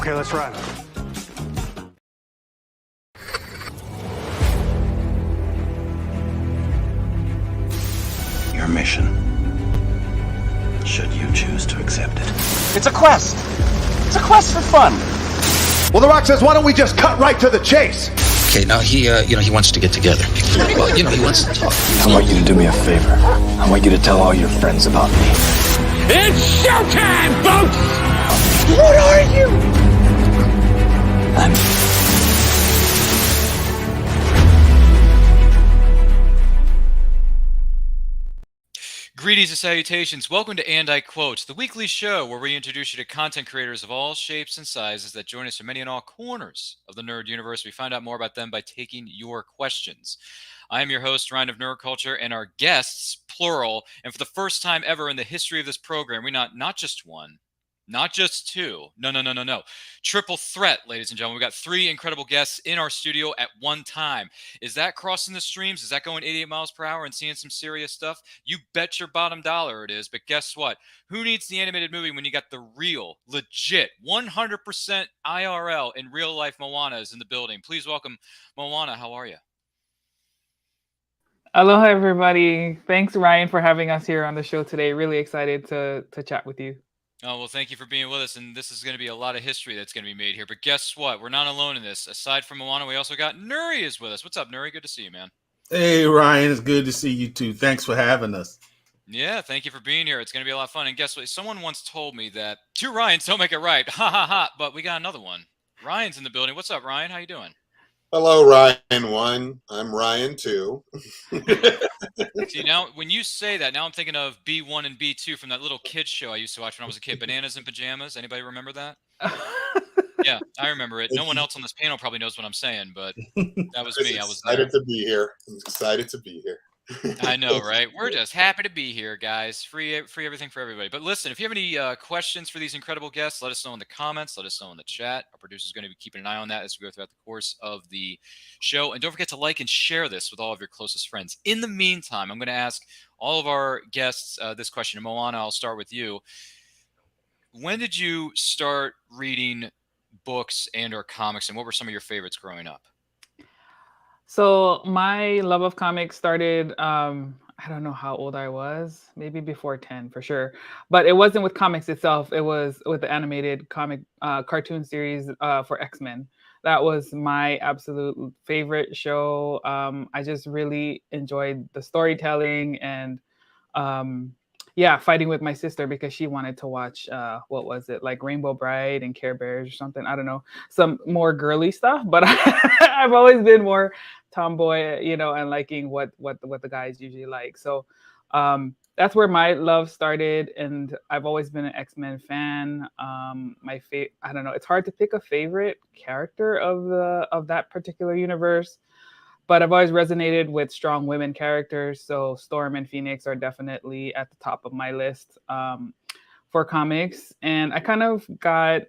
Okay, let's run. Your mission, should you choose to accept it. It's a quest. It's a quest for fun. Well, The Rock says, why don't we just cut right to the chase? Okay, now he wants to get together. Well, he wants to talk. I want you to do me a favor. I want you to tell all your friends about me. It's showtime, folks! What are you? I'm... Greetings and salutations. Welcome to And I Quote, the weekly show where we introduce you to content creators of all shapes and sizes that join us from many and all corners of the nerd universe. We find out more about them by taking your questions. I am your host, Ryan of Nerd Culture, and our guests, plural, and for the first time ever in the history of this program, we not just one, not just two, no. Triple threat, ladies and gentlemen. We got three incredible guests in our studio at one time. Is that crossing the streams? Is that going 88 miles per hour and seeing some serious stuff? You bet your bottom dollar it is. But guess what? Who needs the animated movie when you got the real, legit, 100% IRL in real life Moana is in the building? Please welcome Moana. How are you? Aloha, everybody. Thanks, Ryan, for having us here on the show today. Really excited to chat with you. Oh, well, thank you for being with us, and this is going to be a lot of history that's going to be made here. But guess what? We're not alone in this. Aside from Moana, we also got Nuri is with us. What's up, Nuri? Good to see you, man. Hey, Ryan. It's good to see you, too. Thanks for having us. Yeah, thank you for being here. It's going to be a lot of fun. And guess what? Someone once told me that two Ryans don't make it right. Ha, ha, ha. But we got another one. Ryan's in the building. What's up, Ryan? How you doing? Hello, Ryan 1. I'm Ryan 2. See, now, when you say that, now I'm thinking of B1 and B2 from that little kid show I used to watch when I was a kid, Bananas in Pajamas. Anybody remember that? Yeah, I remember it. No one else on this panel probably knows what I'm saying, but that was me. I was excited to be here. I'm excited to be here. I know, right? We're just happy to be here, guys. Free everything for everybody. But listen, if you have any questions for these incredible guests, let us know in the comments. Let us know in the chat. Our producer is going to be keeping an eye on that as we go throughout the course of the show. And don't forget to like and share this with all of your closest friends. In the meantime, I'm going to ask all of our guests this question. And Moana, I'll start with you. When did you start reading books and or comics, and what were some of your favorites growing up? So my love of comics started, I don't know how old I was, maybe before 10 for sure. But it wasn't with comics itself. It was with the animated comic cartoon series for X-Men. That was my absolute favorite show. I just really enjoyed the storytelling and fighting with my sister because she wanted to watch, what was it, like Rainbow Bride and Care Bears or something. I don't know, some more girly stuff. But I've always been more tomboy, and liking what the guys usually like. So that's where my love started, and I've always been an X-Men fan. I don't know, it's hard to pick a favorite character of that particular universe, but I've always resonated with strong women characters. So Storm and Phoenix are definitely at the top of my list for comics. And I kind of got,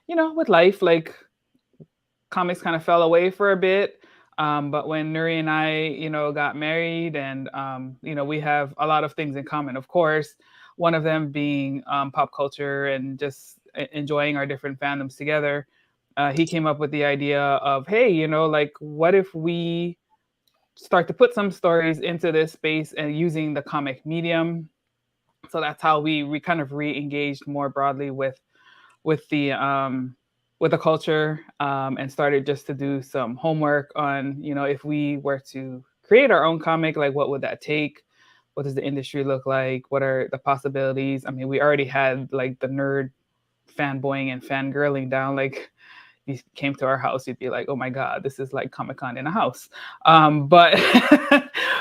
with life, like comics kind of fell away for a bit. But when Nuri and I, got married and, we have a lot of things in common, of course, one of them being pop culture and just enjoying our different fandoms together. He came up with the idea of, hey, like, what if we start to put some stories into this space and using the comic medium? So that's how we kind of re-engaged more broadly with the culture and started just to do some homework on, if we were to create our own comic, like what would that take? What does the industry look like? What are the possibilities? I mean, we already had like the nerd fanboying and fangirling down. Like, if you came to our house, you'd be like, oh my God, this is like Comic-Con in a house. But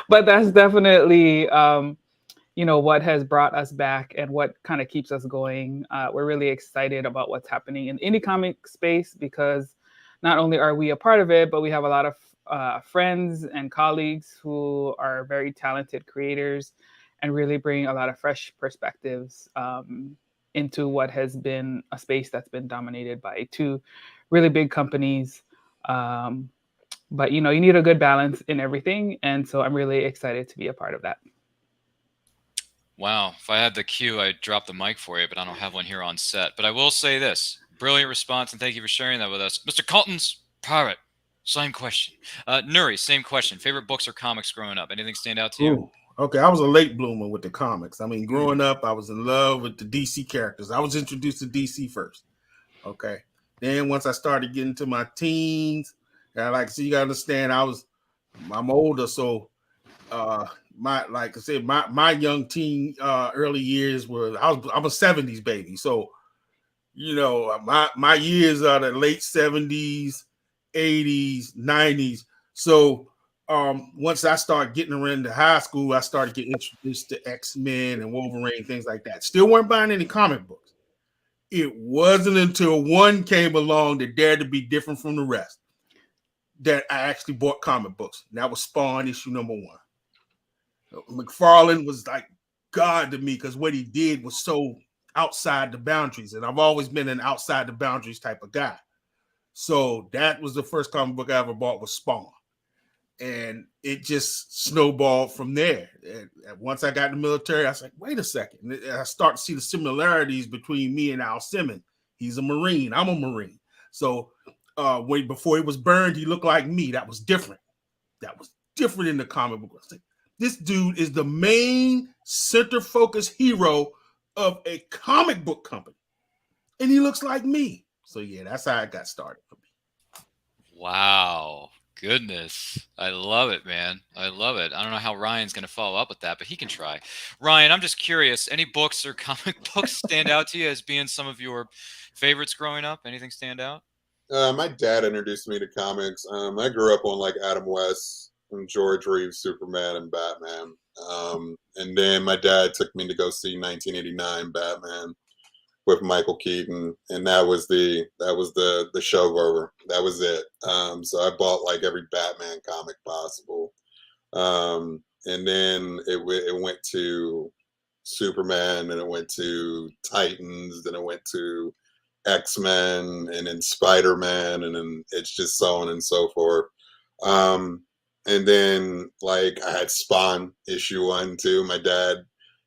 that's definitely, what has brought us back and what kind of keeps us going. We're really excited about what's happening in the indie comic space because not only are we a part of it, but we have a lot of friends and colleagues who are very talented creators and really bring a lot of fresh perspectives into what has been a space that's been dominated by two really big companies. But, you need a good balance in everything. And so I'm really excited to be a part of that. Wow. If I had the cue, I'd drop the mic for you, but I don't have one here on set. But I will say this. Brilliant response, and thank you for sharing that with us. Mr. Colton's Pirate, same question. Nuri, same question. Favorite books or comics growing up? Anything stand out to you? Ooh, okay, I was a late bloomer with the comics. I mean, growing up, I was in love with the DC characters. I was introduced to DC first. Okay. Then once I started getting to my teens, and so you gotta understand, I'm older, so my young teen early years I'm a 70s baby. So, my years are the late 70s, 80s, 90s. So once I started getting around to high school, I started getting introduced to X-Men and Wolverine, things like that. Still weren't buying any comic books. It wasn't until one came along that dared to be different from the rest that I actually bought comic books. And that was Spawn issue number 1. McFarlane was like God to me because what he did was so outside the boundaries. And I've always been an outside the boundaries type of guy. So that was the first comic book I ever bought was Spawn. And it just snowballed from there. And once I got in the military, I was like, wait a second. And I started to see the similarities between me and Al Simmons. He's a Marine. I'm a Marine. So before he was burned, he looked like me. That was different. That was different in the comic book. I was like, this dude is the main center focus hero of a comic book company. And he looks like me. So yeah, that's how it got started for me. Wow. Goodness. I love it, man. I love it. I don't know how Ryan's going to follow up with that, but he can try. Ryan, I'm just curious. Any books or comic books stand out to you as being some of your favorites growing up? Anything stand out? My dad introduced me to comics. I grew up on like Adam West and George Reeves, Superman, and Batman. And then my dad took me to go see 1989 Batman with Michael Keaton, and that was the show over. That was it. So I bought like every Batman comic possible. And then it went to Superman, and it went to Titans, then it went to X-Men, and then Spider-Man, and then it's just so on and so forth. And then like I had Spawn issue 1 too. My dad,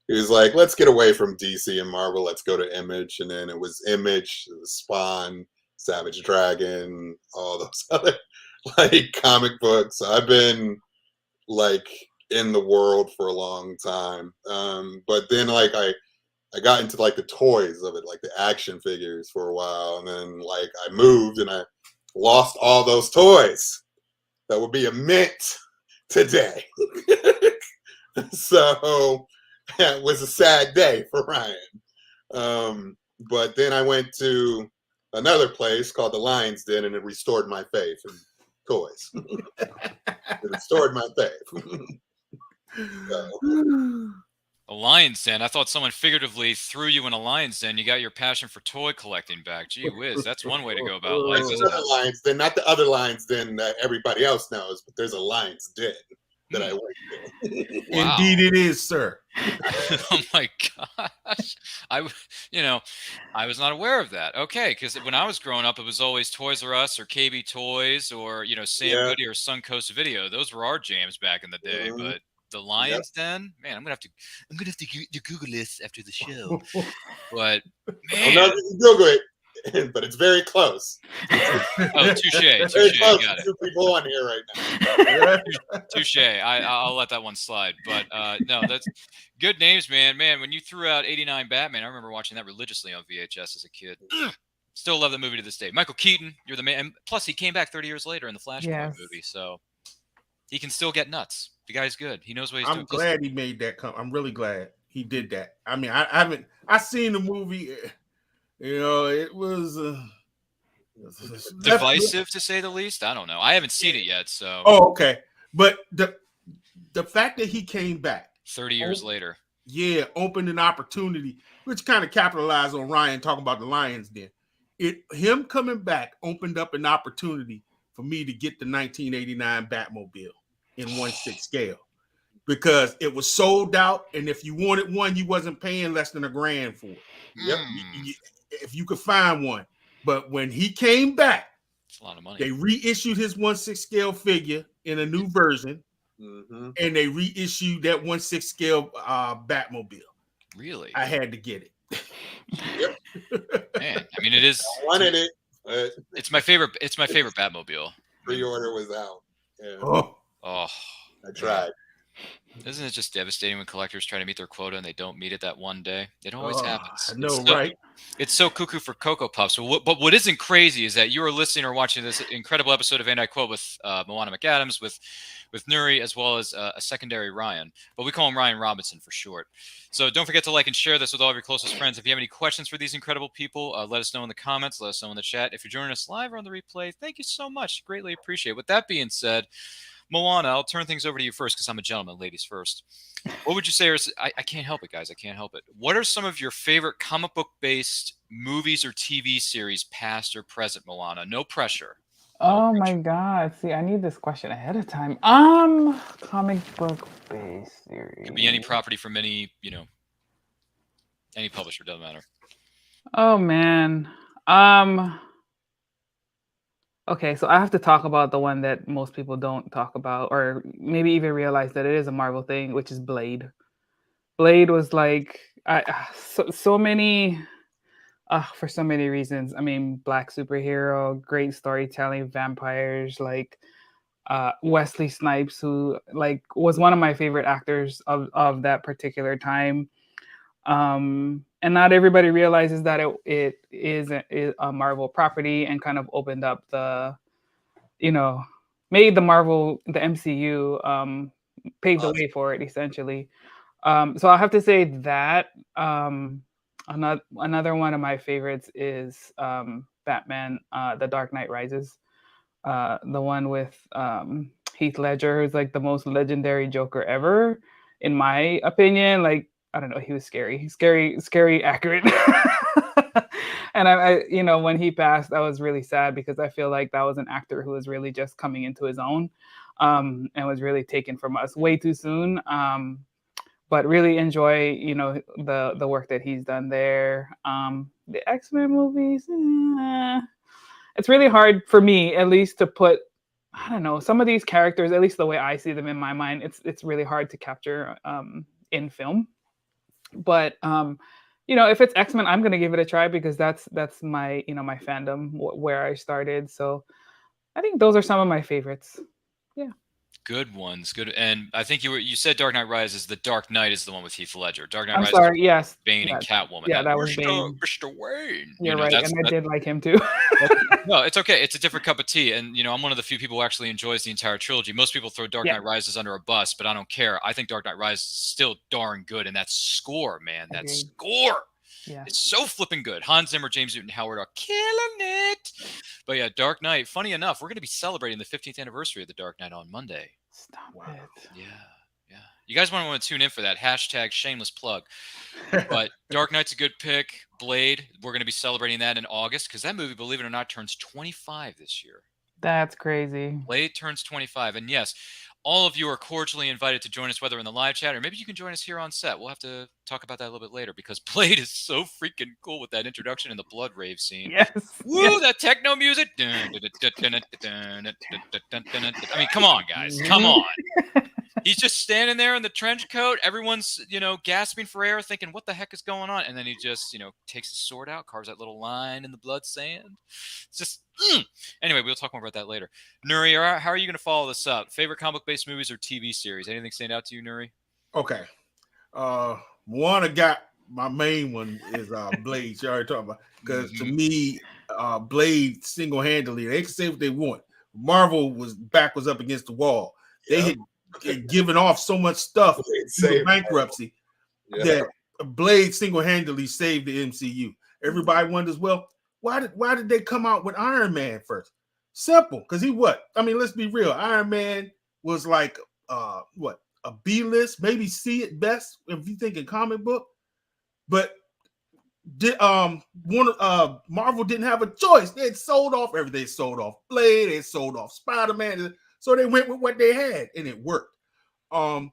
he was like, let's get away from DC and Marvel. Let's go to Image. And then it was Image, it was Spawn, Savage Dragon, all those other like comic books. I've been like in the world for a long time. But then like I got into like the toys of it, like the action figures for a while. And then like I moved and I lost all those toys that would be a mint today. So it was a sad day for Ryan. But then I went to another place called the Lion's Den, and it restored my faith in toys. It restored my faith. So. A lion's den. I thought someone figuratively threw you in a lion's den. You got your passion for toy collecting back. Gee whiz, that's one way to go about life. There's another lion's den, not the other lion's den that everybody else knows, but there's a lion's den that I went to. Wow. Indeed it is, sir. Oh my gosh. I was not aware of that. Okay, because when I was growing up, it was always Toys R Us or KB Toys or Sam Goody or Suncoast Video. Those were our jams back in the day. Mm-hmm. But the Lion's Den, man, I'm gonna have to Google this after the show. But man, no, you can Google it, but it's very close. Oh, touche. Very close. Got it. 2 people on here right now. Touche. I'll let that one slide. But no, that's good names, man. Man, when you threw out 89 Batman, I remember watching that religiously on VHS as a kid. Still love that movie to this day. Michael Keaton, you're the man. And plus, he came back 30 years later in the Flashpoint movie, so he can still get nuts. The guy's good. He knows what he's doing. I'm glad he made that. I'm really glad he did that. I mean, I seen the movie. It was divisive to say the least. I don't know. I haven't seen it yet, so. Oh, okay. But the fact that he came back 30 years later, opened an opportunity, which kind of capitalized on Ryan talking about the Lions. Then him coming back opened up an opportunity for me to get the 1989 Batmobile in 1/6 scale because it was sold out, and if you wanted one, you wasn't paying less than $1,000 for it. Yep, if you could find one. But when he came back, it's a lot of money. They reissued his 1/6 scale figure in a new version, and they reissued that 1/6 scale Batmobile. Really? I had to get it. Man, I mean, it is. I wanted it. But It's my favorite. It's my favorite Batmobile. pre-order was out. Yeah, Oh, Oh, I tried. isn't it just devastating when collectors try to meet their quota and they don't meet it that one day? It always happens. I know, It's so, right? It's so cuckoo for Cocoa Puffs. But what isn't crazy is that you are listening or watching this incredible episode of And I Quote with Moana McAdams, with Nuri, as well as a secondary Ryan. But we call him Ryan Robinson for short. So don't forget to like and share this with all of your closest friends. If you have any questions for these incredible people, let us know in the comments. Let us know in the chat. If you're joining us live or on the replay, thank you so much. Greatly appreciate it. With that being said, Moana, I'll turn things over to you first because I'm a gentleman. Ladies first. What would you say? I can't help it, guys. I can't help it. What are some of your favorite comic book-based movies or TV series, past or present, Moana? No pressure. Oh my God. See, I need this question ahead of time. Comic book based series. Could be any property from any, any publisher. Doesn't matter. Oh man. Okay, so I have to talk about the one that most people don't talk about, or maybe even realize that it is a Marvel thing, which is Blade. Blade was like so many, for so many reasons. I mean, black superhero, great storytelling, vampires, like Wesley Snipes, who like was one of my favorite actors of that particular time. And not everybody realizes that it is a Marvel property, and kind of opened up the, made the MCU, paved the way for it essentially. So I'll have to say that another one of my favorites is Batman, The Dark Knight Rises, the one with Heath Ledger, who's like the most legendary Joker ever, in my opinion. Like, I don't know, he was scary accurate. And I when he passed, I was really sad because I feel like that was an actor who was really just coming into his own, and was really taken from us way too soon. But really enjoy, the work that he's done there. The X-Men movies, it's really hard for me, at least, to put, I don't know, some of these characters, at least the way I see them in my mind, it's really hard to capture in film. But if it's X-Men, I'm gonna give it a try because that's my my fandom, where I started. So I think those are some of my favorites. Yeah. Good ones. Good. And I think you said Dark Knight Rises. The Dark Knight is the one with Heath Ledger. Dark Knight I'm Rises. sorry. Yes. Bane Yeah. and Catwoman. Yeah, that was Bane. Mr. Wayne. You're right, and I did like him too. No, it's okay. It's a different cup of tea, and I'm one of the few people who actually enjoys the entire trilogy. Most people throw Dark Knight Rises under a bus, but I don't care. I think Dark Knight Rises is still darn good, and that score, man, that score. Yeah. It's so flipping good. Hans Zimmer, James Newton Howard are killing it. But yeah, Dark Knight. Funny enough, we're going to be celebrating the 15th anniversary of the Dark Knight on Monday. Stop it. Yeah. You guys want to tune in for that. # shameless plug. But Dark Knight's a good pick. Blade, we're going to be celebrating that in August because that movie, believe it or not, turns 25 this year. That's crazy. Blade turns 25. And yes, all of you are cordially invited to join us, whether in the live chat or maybe you can join us here on set. We'll have to talk about that a little bit later because Blade is so freaking cool with that introduction and the blood rave scene. Yes. Woo, yes. That techno music. I mean, come on, guys. Come on. He's just standing there in the trench coat. Everyone's, gasping for air, thinking, what the heck is going on? And then he just, takes his sword out, carves that little line in the blood sand. It's just, Anyway, we'll talk more about that later. Nuri, how are you going to follow this up? Favorite comic-based movies or TV series? Anything stand out to you, Nuri? Okay. Moana got my main one is Blade. She already talked about, because to me, Blade single-handedly, they can say what they want. Marvel was up against the wall. They had given off so much stuff in bankruptcy that Blade single-handedly saved the MCU. Everybody wonders, well, why did they come out with Iron Man first? Simple, because let's be real. Iron Man was like a B-list, maybe C at best if you think in comic book. But Marvel didn't have a choice. They had sold off everything. They sold off Blade, they sold off Spider-Man. So they went with what they had, and it worked. I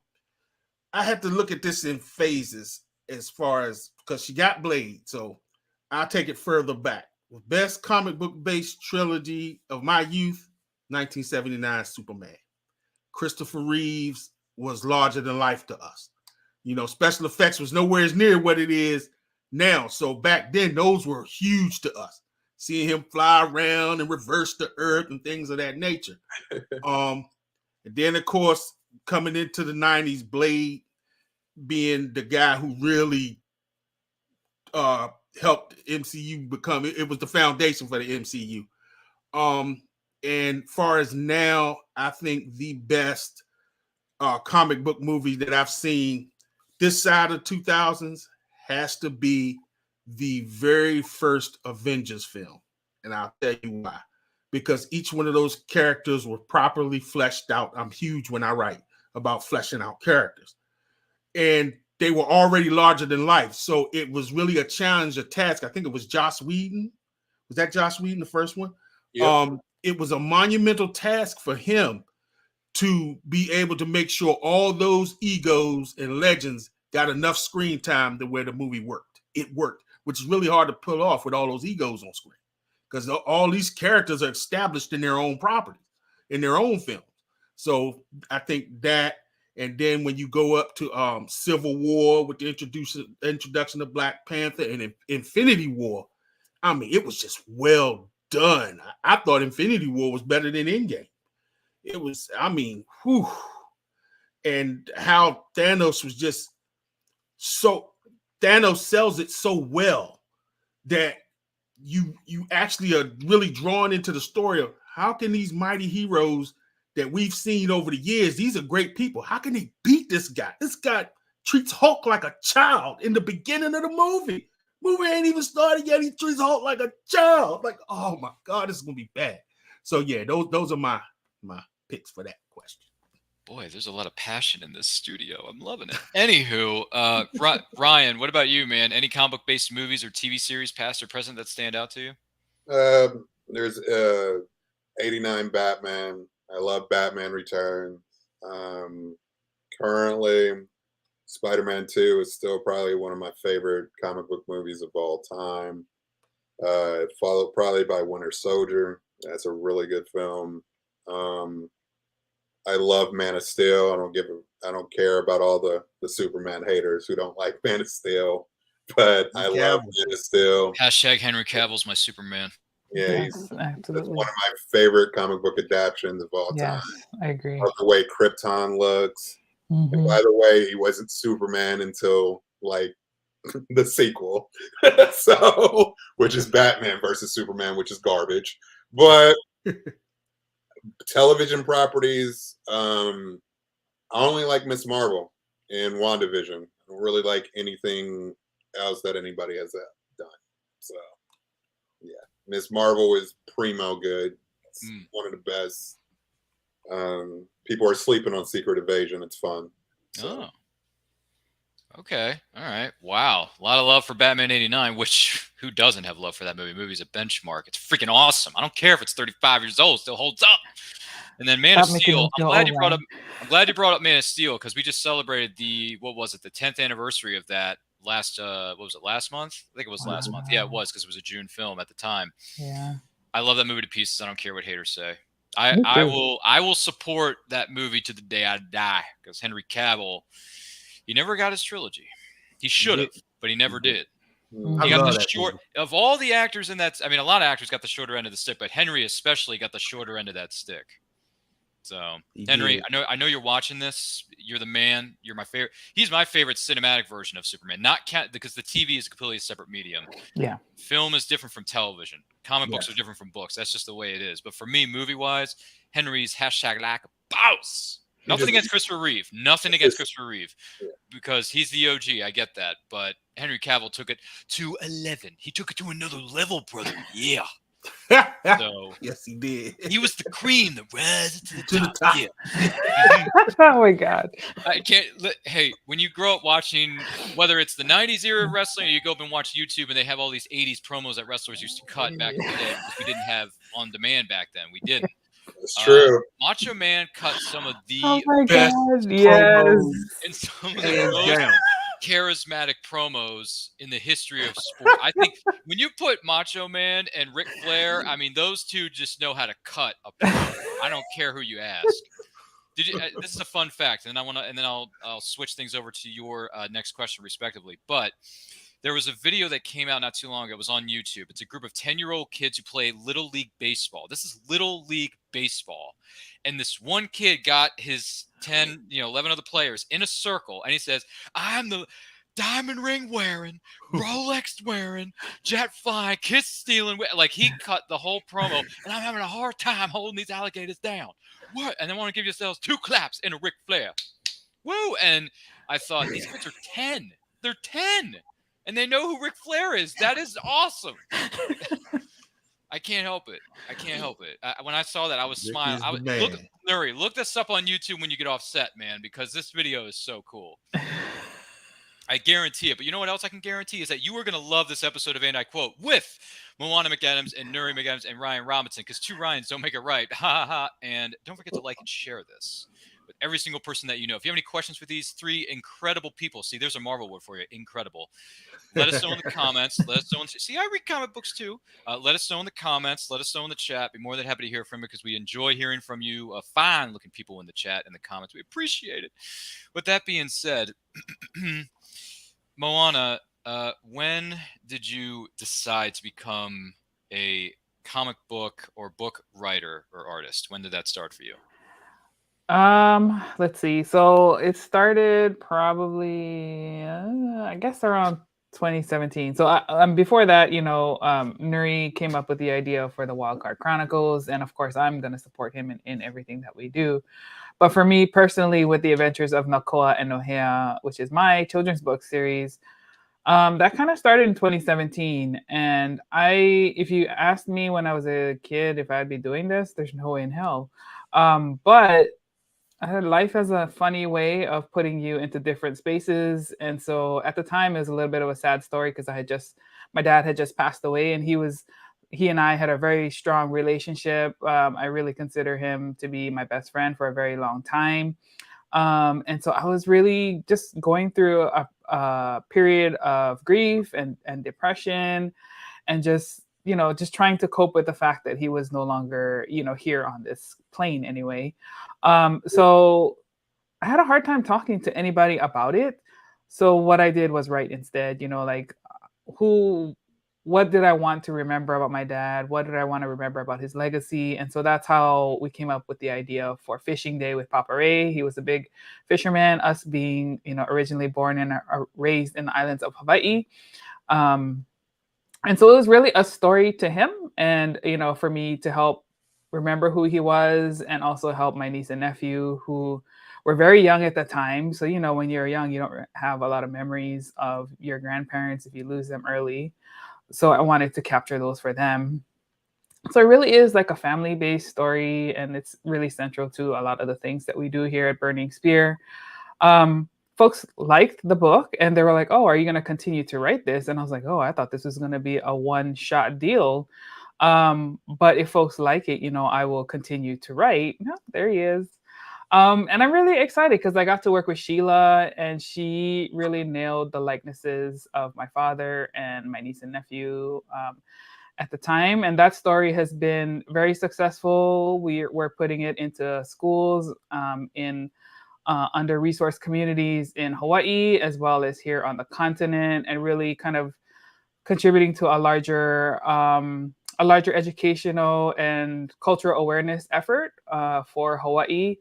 have to look at this in phases as far as, because she got Blade, so I'll take it further back. Best comic book-based trilogy of my youth, 1979 Superman. Christopher Reeves was larger than life to us. Special effects was nowhere near what it is now. So back then, those were huge to us. Seeing him fly around and reverse the earth and things of that nature. And then, of course, coming into the 90s, Blade being the guy who really helped MCU become, it was the foundation for the MCU. And far as now, I think the best comic book movie that I've seen this side of 2000s has to be the very first Avengers film. And I'll tell you why. Because each one of those characters were properly fleshed out. I'm huge when I write about fleshing out characters. And they were already larger than life. So it was really a challenge, a task. I think it was Joss Whedon. Was that Joss Whedon, the first one? Yep. It was a monumental task for him to be able to make sure all those egos and legends got enough screen time to where the movie worked. It worked, which is really hard to pull off with all those egos on screen, because all these characters are established in their own properties, in their own films. So I think that, and then when you go up to Civil War with the introduction of Black Panther and Infinity War, I mean, it was just well done. I thought Infinity War was better than Endgame. It was, I mean, whew. And how Thanos was just so, Thanos sells it so well that you actually are really drawn into the story of how can these mighty heroes that we've seen over the years, these are great people, how can they beat this guy? This guy treats Hulk like a child in the beginning of the movie. Movie ain't even started yet. He treats Hulk like a child. Like, oh my God, this is gonna be bad. So yeah, those are my picks for that question. Boy, there's a lot of passion in this studio. I'm loving it. Anywho, Ryan, what about you, man? Any comic book-based movies or TV series, past or present, that stand out to you? There's 89 Batman. I love Batman Returns. Currently, Spider-Man 2 is still probably one of my favorite comic book movies of all time. Followed probably by Winter Soldier. That's a really good film. I love Man of Steel. I don't care about all the Superman haters who don't like Man of Steel, but I love Man of Steel. Hashtag Henry Cavill's my Superman. Yeah, yes, that's one of my favorite comic book adaptations of all time. I agree. Love the way Krypton looks. Mm-hmm. And by the way, he wasn't Superman until like the sequel. So, which is Batman versus Superman, which is garbage. But television properties, I only like Miss Marvel and WandaVision. I don't really like anything else that anybody has done. So, yeah, Miss Marvel is primo good. It's one of the best. People are sleeping on Secret Invasion. It's fun. So. Oh, okay, all right. Wow, a lot of love for Batman '89. Which who doesn't have love for that movie? Movie's a benchmark. It's freaking awesome. I don't care if it's 35 years old, still holds up. And then Man of Steel. I'm glad you brought up Man of Steel, because we just celebrated the 10th anniversary of that last what was it, last month? I think it was last month. Yeah, it was, because it was a June film at the time. Yeah. I love that movie to pieces. I don't care what haters say. I will support that movie to the day I die, because Henry Cavill, he never got his trilogy. He should have, but he never did. He got the short of all the actors in that. I mean, a lot of actors got the shorter end of the stick, but Henry especially got the shorter end of that stick. So, Henry, I know you're watching this. You're the man. You're my favorite. He's my favorite cinematic version of Superman. Because the TV is completely a separate medium. Yeah. Film is different from television. Comic books are different from books. That's just the way it is. But for me, movie-wise, Henry's hashtag like a boss. Nothing against Christopher Reeve. Nothing against Christopher Reeve. Because he's the OG. I get that. But Henry Cavill took it to 11. He took it to another level, brother. Yeah. So yes, he did. He was the cream that rose to the top. Yeah. Oh my God! I can't. Hey, when you grow up watching, whether it's the '90s era of wrestling, or you go up and watch YouTube, and they have all these '80s promos that wrestlers used to cut back in the day, because we didn't have on demand back then. We didn't. It's true. Macho Man cut some of the best promos and some of the most charismatic promos in the history of sport. I think when you put Macho Man and Ric Flair, I mean, those two just know how to cut a promo. I don't care who you ask. Did you? This is a fun fact, and then I'll switch things over to your next question, respectively. But there was a video that came out not too long ago. It was on YouTube. It's a group of 10-year-old kids who play Little League Baseball. This is Little League Baseball. And this one kid got his 11 other players in a circle, and he says, I'm the diamond ring wearing, Rolex wearing, jet flying, kiss stealing. Like, he cut the whole promo, and I'm having a hard time holding these alligators down. What? And they want to give yourselves 2 claps and a Ric Flair. Woo! And I thought, these kids are 10. They're 10. And they know who Ric Flair is. That is awesome. I can't help it. When I saw that, I was smiling. Look this up on YouTube when you get off set, man, because this video is so cool. I guarantee it. But you know what else I can guarantee is that you are going to love this episode of And I Quote with Moana McAdams and Nuri McAdams and Ryan Robinson, because 2 Ryans don't make it right. Ha ha ha. And don't forget to like and share this with every single person that you know. If you have any questions for these 3 incredible people, see, there's a Marvel word for you, incredible. Let us know in the comments. See, I read comic books too. Let us know in the comments. Let us know in the chat. Be more than happy to hear from you, because we enjoy hearing from you, fine-looking people in the chat and the comments. We appreciate it. With that being said, Moana, when did you decide to become a comic book or book writer or artist? When did that start for you? Let's see. So it started probably, I guess, around 2017. So before that, Nuri came up with the idea for the WildCard Chronicles, and of course, I'm going to support him in everything that we do. But for me personally, with the Adventures of Nakoa and Nohea, which is my children's book series, that kind of started in 2017. And if you asked me when I was a kid if I'd be doing this, there's no way in hell. But life has a funny way of putting you into different spaces. And so at the time, it was a little bit of a sad story, because my dad had just passed away, and he and I had a very strong relationship. I really consider him to be my best friend for a very long time. And so I was really just going through a period of grief and depression, and just trying to cope with the fact that he was no longer, here on this plane anyway. So I had a hard time talking to anybody about it. So what I did was write instead, what did I want to remember about my dad? What did I want to remember about his legacy? And so that's how we came up with the idea for Fishing Day with Papa Ray. He was a big fisherman, us being, originally born and raised in the islands of Hawaii. And so it was really a story to him, and, for me to help remember who he was, and also help my niece and nephew, who were very young at the time. So, when you're young, you don't have a lot of memories of your grandparents if you lose them early. So I wanted to capture those for them. So it really is like a family-based story, and it's really central to a lot of the things that we do here at Burning Spear. Folks liked the book, and they were like, oh, are you going to continue to write this? And I was like, oh, I thought this was going to be a one-shot deal. But if folks like it, I will continue to write. No, there he is. And I'm really excited because I got to work with Sheila, and she really nailed the likenesses of my father and my niece and nephew at the time. And that story has been very successful. We're putting it into schools in under-resourced communities in Hawaii, as well as here on the continent, and really kind of contributing to a larger educational and cultural awareness effort for Hawaii,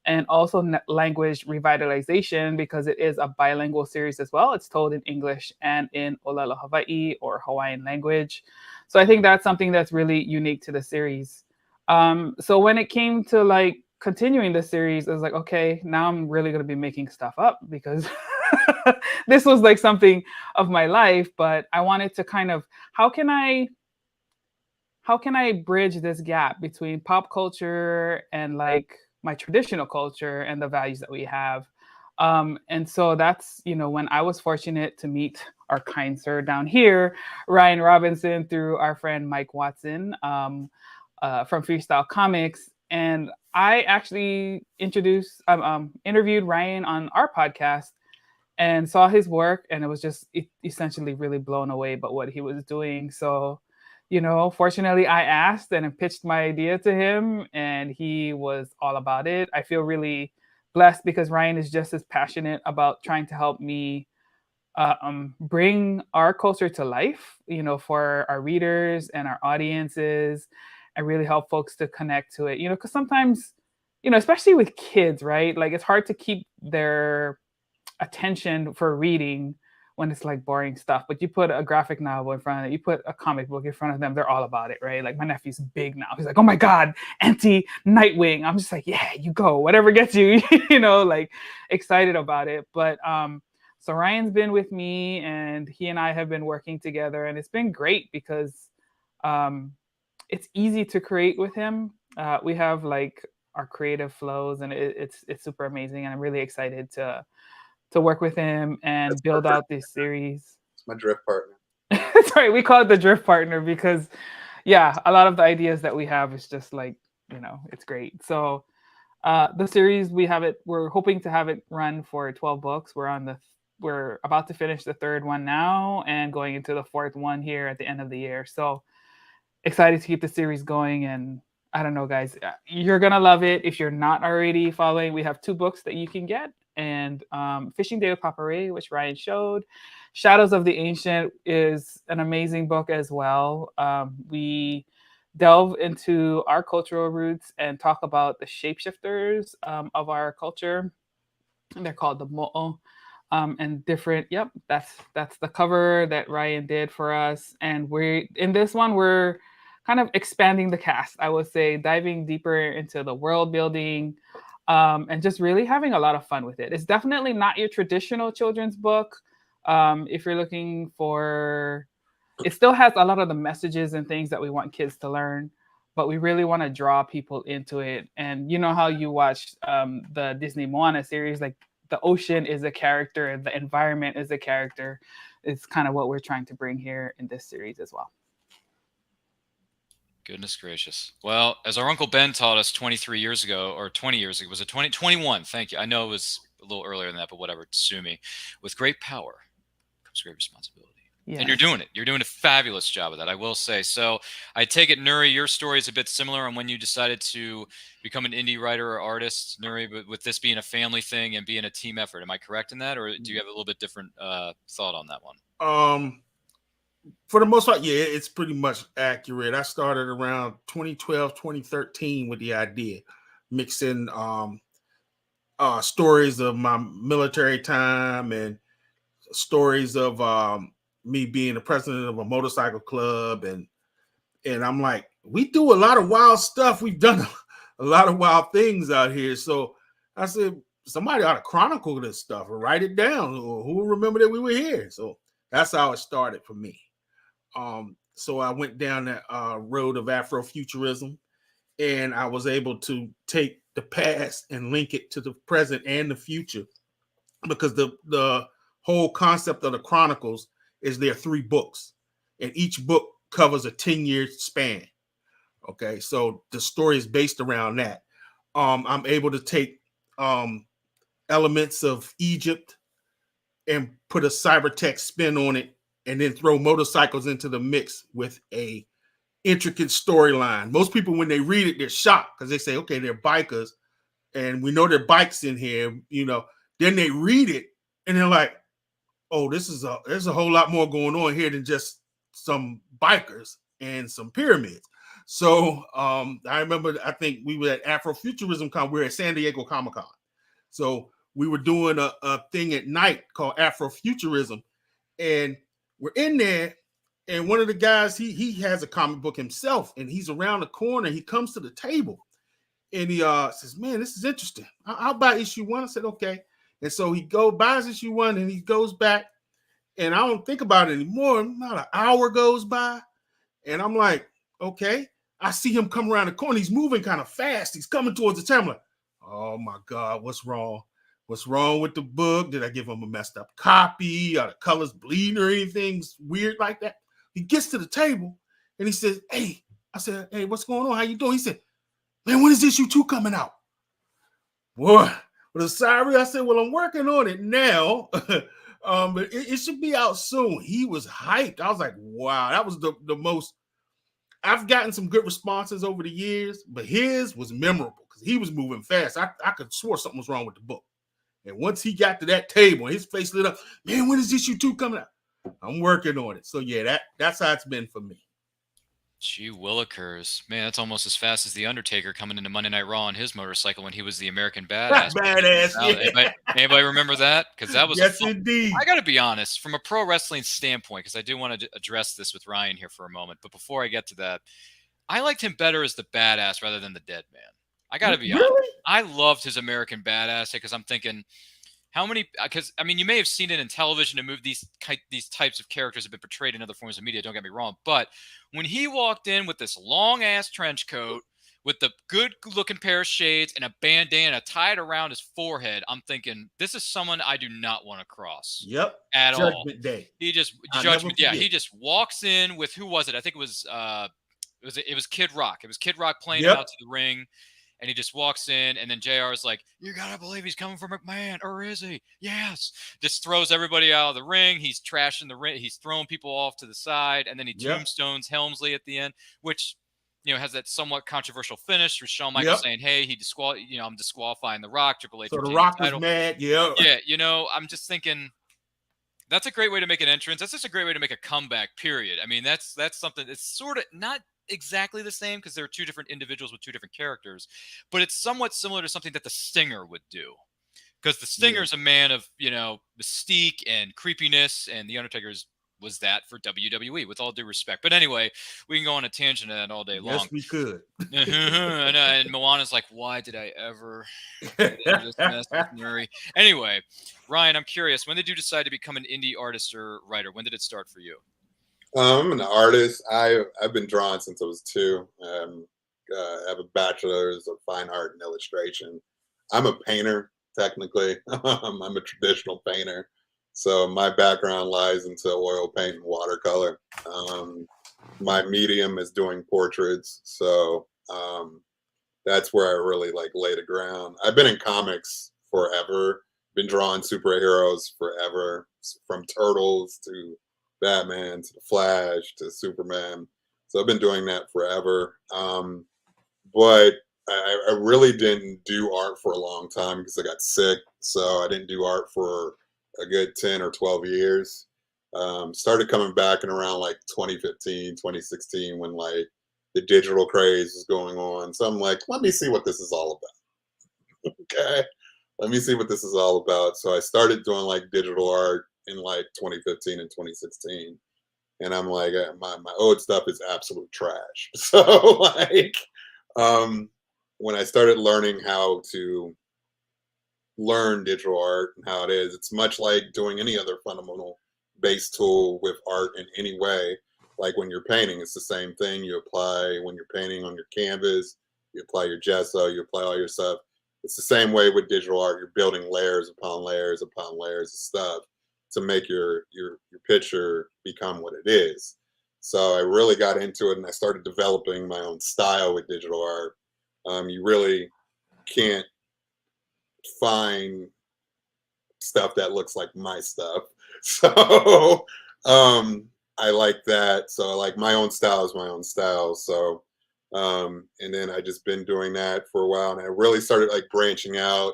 and also language revitalization, because it is a bilingual series as well. It's told in English and in Olelo Hawaii, or Hawaiian language. So I think that's something that's really unique to the series. So when it came to continuing the series, I was like, okay, now I'm really going to be making stuff up, because this was something of my life. But I wanted to kind of, how can I bridge this gap between pop culture and my traditional culture and the values that we have? And so that's, when I was fortunate to meet our kind sir down here, Ryan Robinson, through our friend Mike Watson from Freestyle Comics. And I actually interviewed Ryan on our podcast and saw his work, and it was just essentially really blown away by what he was doing. So, fortunately I asked and pitched my idea to him, and he was all about it. I feel really blessed because Ryan is just as passionate about trying to help me bring our culture to life, for our readers and our audiences, and really help folks to connect to it, because sometimes, especially with kids, right? Like it's hard to keep their attention for reading when it's like boring stuff. But you put a graphic novel in front of them, you put a comic book in front of them, they're all about it, right? Like my nephew's big now. He's like, oh my God, anti-Nightwing. I'm just like, yeah, you go, whatever gets you, like excited about it. But so Ryan's been with me, and he and I have been working together, and it's been great because it's easy to create with him. We have like our creative flows, and it's super amazing, and I'm really excited to work with him and build out this series. It's my drift partner. Sorry, we call it the drift partner because, yeah, a lot of the ideas that we have is just like, it's great. So the series, we're hoping to have it run for 12 books. We're about to finish the third one now and going into the fourth one here at the end of the year. So excited to keep the series going. And I don't know, guys, you're going to love it. If you're not already following, we have 2 books that you can get. And Fishing Day with Papa Ray, which Ryan showed. Shadows of the Ancient is an amazing book as well. We delve into our cultural roots and talk about the shapeshifters of our culture. And they're called the Mo'o. And different, that's the cover that Ryan did for us. And in this one, we're kind of expanding the cast, I would say, diving deeper into the world building, and just really having a lot of fun with it. It's definitely not your traditional children's book. If you're looking for, it still has a lot of the messages and things that we want kids to learn, but we really want to draw people into it. And you know how you watch the Disney Moana series, like the ocean is a character, the environment is a character. It's kind of what we're trying to bring here in this series as well. Goodness gracious. Well, as our Uncle Ben taught us 23 years ago, or 20 years ago, was it 2021? Thank you. I know it was a little earlier than that, but whatever, sue me. With great power comes great responsibility. Yes. And you're doing it. You're doing a fabulous job of that, I will say. So I take it, Nuri, your story is a bit similar on when you decided to become an indie writer or artist, Nuri, but with this being a family thing and being a team effort. Am I correct in that? Or do you have a little bit different thought on that one? For the most part, yeah, it's pretty much accurate. I started around 2012, 2013 with the idea, mixing stories of my military time and stories of me being the president of a motorcycle club. And I'm like, we do a lot of wild stuff. We've done a lot of wild things out here. So I said, somebody ought to chronicle this stuff or write it down. Or who will remember that we were here? So that's how it started for me. So I went down that road of Afrofuturism, and I was able to take the past and link it to the present and the future, because the whole concept of the Chronicles is there are 3 books, and each book covers a 10-year span. Okay, so the story is based around that. I'm able to take elements of Egypt and put a cybertech spin on it, and then throw motorcycles into the mix with a intricate storyline. Most people, when they read it, they're shocked because they say, okay, they're bikers, and we know there are bikes in here, Then they read it, and they're like, oh, there's a whole lot more going on here than just some bikers and some pyramids. So I remember, I think we were at Afrofuturism Con. We were at San Diego Comic-Con. So we were doing a thing at night called Afrofuturism, and we're in there, and one of the guys, he has a comic book himself, and he's around the corner. He comes to the table, and he says, man, this is interesting. I'll buy issue 1. I said, okay. And so he buys issue 1, and he goes back, and I don't think about it anymore. About an hour goes by, and I'm like, okay. I see him come around the corner. He's moving kind of fast. He's coming towards the table. I'm like, oh my God, what's wrong? What's wrong with the book? Did I give him a messed up copy? Are the colors bleeding or anything weird like that? He gets to the table and he says, hey, I said, hey, what's going on? How you doing? He said, man, when is issue 2 coming out? What? With a sigh, I said, well, I'm working on it now. But it should be out soon. He was hyped. I was like, wow, that was the most I've gotten some good responses over the years, but his was memorable because he was moving fast. I could swear something was wrong with the book. And once he got to that table, his face lit up. Man, when is issue 2 coming out? I'm working on it. So yeah, that's how it's been for me. Gee willikers. Man, that's almost as fast as The Undertaker coming into Monday Night Raw on his motorcycle when he was the American Badass. Badass, Anybody remember that? Because that was yes, indeed. I got to be honest, from a pro wrestling standpoint, because I do want to address this with Ryan here for a moment. But before I get to that, I liked him better as the Badass rather than the Dead Man. I got to be honest. I loved his American Badass because I'm thinking, how many? Because I mean, you may have seen it in television and these types of characters have been portrayed in other forms of media. Don't get me wrong, but when he walked in with this long ass trench coat, with the good looking pair of shades and a bandana tied around his forehead, I'm thinking this is someone I do not want to cross. Yep. At Judgment all. Day. He just Judgment. Yeah. He just walks in with who was it? I think it was Kid Rock. It was Kid Rock playing him out to the ring. And he just walks in, and then JR is like, you got to believe he's coming from McMahon, or is he? Yes. Just throws everybody out of the ring. He's trashing the ring. He's throwing people off to the side, and then he tombstones Helmsley at the end, which, has that somewhat controversial finish with Shawn Michaels saying, hey, I'm disqualifying The Rock. Triple H. So The Rock was mad, Yeah, I'm just thinking that's a great way to make an entrance. That's just a great way to make a comeback, period. I mean, that's something that's sort of not exactly the same because there are two different individuals with two different characters, but it's somewhat similar to something that the Stinger would do, because the Stinger is a man of mystique and creepiness, and the Undertaker was that for WWE, with all due respect. But anyway, we can go on a tangent of that all day long. Yes, we could. And Moana's like, why did I ever just mess with Nuri? Anyway, Ryan, I'm curious, when did you decide to become an indie artist or writer? When did it start for you? I'm an artist. I've been drawing since I was 2. I have a bachelor's of fine art and illustration. I'm a painter, technically. I'm a traditional painter. So my background lies into oil paint and watercolor. My medium is doing portraits. So that's where I really lay the ground. I've been in comics forever, been drawing superheroes forever, from Turtles to Batman to the Flash to Superman. So I've been doing that forever. But I really didn't do art for a long time because I got sick. So I didn't do art for a good 10 or 12 years. Started coming back in around 2015, 2016 when the digital craze was going on. So I'm like, let me see what this is all about. Okay. Let me see what this is all about. So I started doing digital art in 2015 and 2016, and I'm like, my old stuff is absolute trash. So when I started learning how to learn digital art and how it is, it's much like doing any other fundamental base tool with art in any way. Like when you're painting, it's the same thing. You apply when you're painting on your canvas, you apply your gesso, you apply all your stuff. It's the same way with digital art. You're building layers upon layers upon layers of stuff to make your picture become what it is. So I really got into it, and I started developing my own style with digital art. You really can't find stuff that looks like my stuff. So I like that. So my own style is my own style. So and then I just been doing that for a while, and I really started branching out,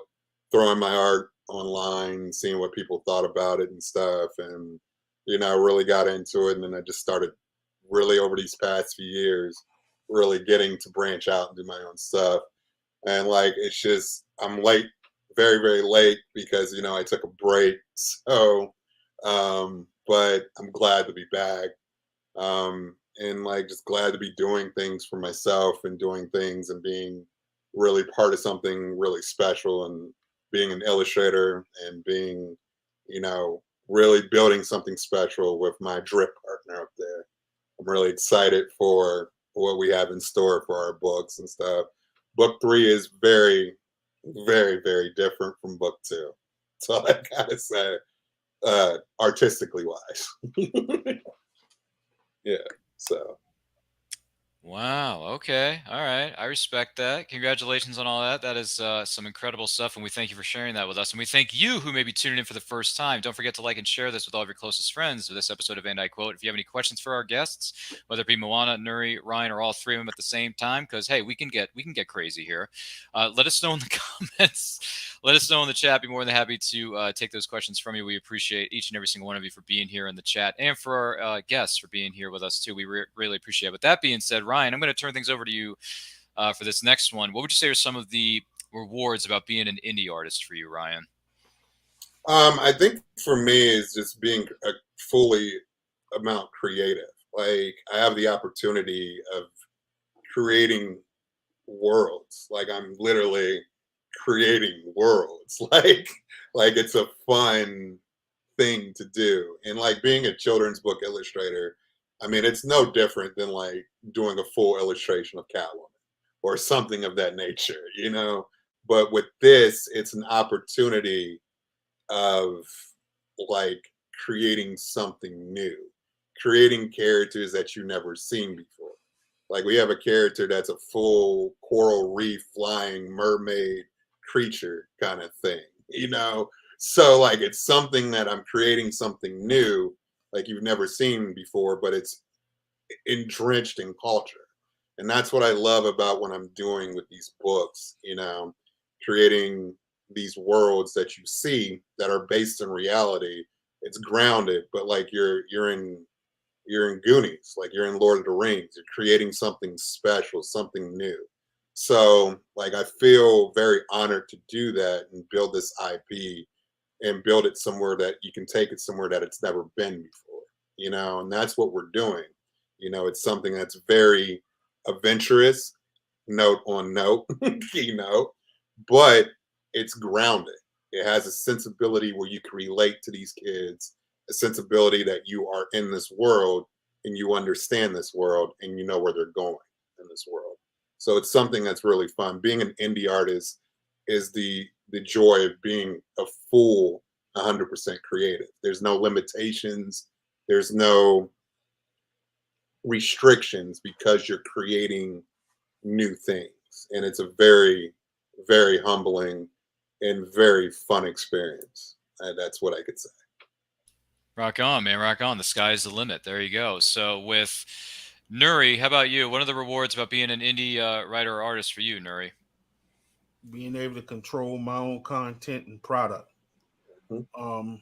throwing my art online, seeing what people thought about it and stuff. And, I really got into it. And then I just started really over these past few years, really getting to branch out and do my own stuff. And it's just, I'm late, very, very late because, I took a break. So, but I'm glad to be back. And just glad to be doing things for myself and doing things and being really part of something really special, and being an illustrator and being, really building something special with my drip partner up there. I'm really excited for what we have in store for our books and stuff. Book 3 is very, very, very different from book 2. So I gotta say, artistically wise. Yeah. So Wow. Okay. All right. I respect that. Congratulations on all that. That is some incredible stuff. And we thank you for sharing that with us. And we thank you who may be tuning in for the first time. Don't forget to like and share this with all of your closest friends for this episode of And I Quote. If you have any questions for our guests, whether it be Moana, Nuri, Ryan, or all three of them at the same time, because hey, we can get crazy here. Let us know in the comments. Let us know in the chat. Be more than happy to take those questions from you. We appreciate each and every single one of you for being here in the chat, and for our guests for being here with us too. We really appreciate it. With that being said, Ryan, I'm going to turn things over to you for this next one. What would you say are some of the rewards about being an indie artist for you, Ryan? I think for me is just being a fully amount creative. Like I have the opportunity of creating worlds. Like I'm literally creating worlds. Like it's a fun thing to do. And like being a children's book illustrator, I mean, it's no different than like doing a full illustration of Catwoman or something of that nature, you know? But with this, it's an opportunity of like creating something new, creating characters that you've never seen before. Like we have a character that's a full coral reef flying mermaid creature kind of thing, you know? So like it's something that I'm creating something new, like you've never seen before, but it's drenched in culture. And that's what I love about what I'm doing with these books, you know, creating these worlds that you see that are based in reality. It's grounded, but like you're in Goonies, like you're in Lord of the Rings. You're creating something special, something new. So like I feel very honored to do that and build this IP and build it somewhere that you can take it somewhere that it's never been before, you know, and that's what we're doing. You know, it's something that's very adventurous, note on note, you know, but it's grounded. It has a sensibility where you can relate to these kids, a sensibility that you are in this world and you understand this world and you know where they're going in this world. So it's something that's really fun. Being an indie artist is the joy of being a full 100% creative. There's no limitations. There's no restrictions because you're creating new things. And it's a very, very humbling and very fun experience. That's what I could say. Rock on, man. Rock on. The sky's the limit. There you go. So with Nuri, how about you? What are the rewards about being an indie writer or artist for you, Nuri? Being able to control my own content and product. Mm-hmm.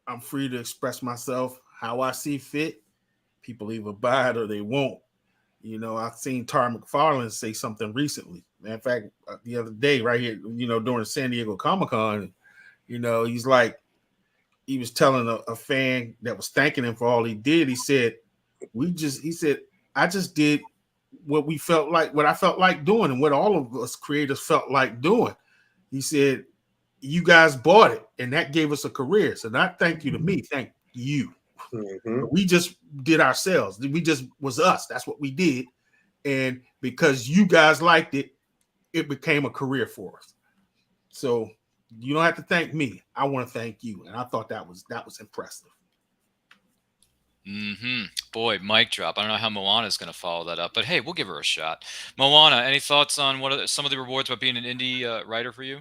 I'm free to express myself how I see fit. People either buy it or they won't. You know, I've seen Todd McFarlane say something recently. In fact, the other day, right here, you know, during San Diego Comic-Con, you know, he was telling a fan that was thanking him for all he did. He said, I just did what I felt like doing and what all of us creators felt like doing. He said, you guys bought it and that gave us a career. So not thank you to me, thank you. Mm-hmm. We just did ourselves. We just was us. That's what we did. And because you guys liked it, it became a career for us. So you don't have to thank me. I want to thank you. And I thought that was impressive. Boy, mic drop. I don't know how Moana is going to follow that up, but hey, we'll give her a shot. Moana, any thoughts on what are some of the rewards about being an indie writer for you?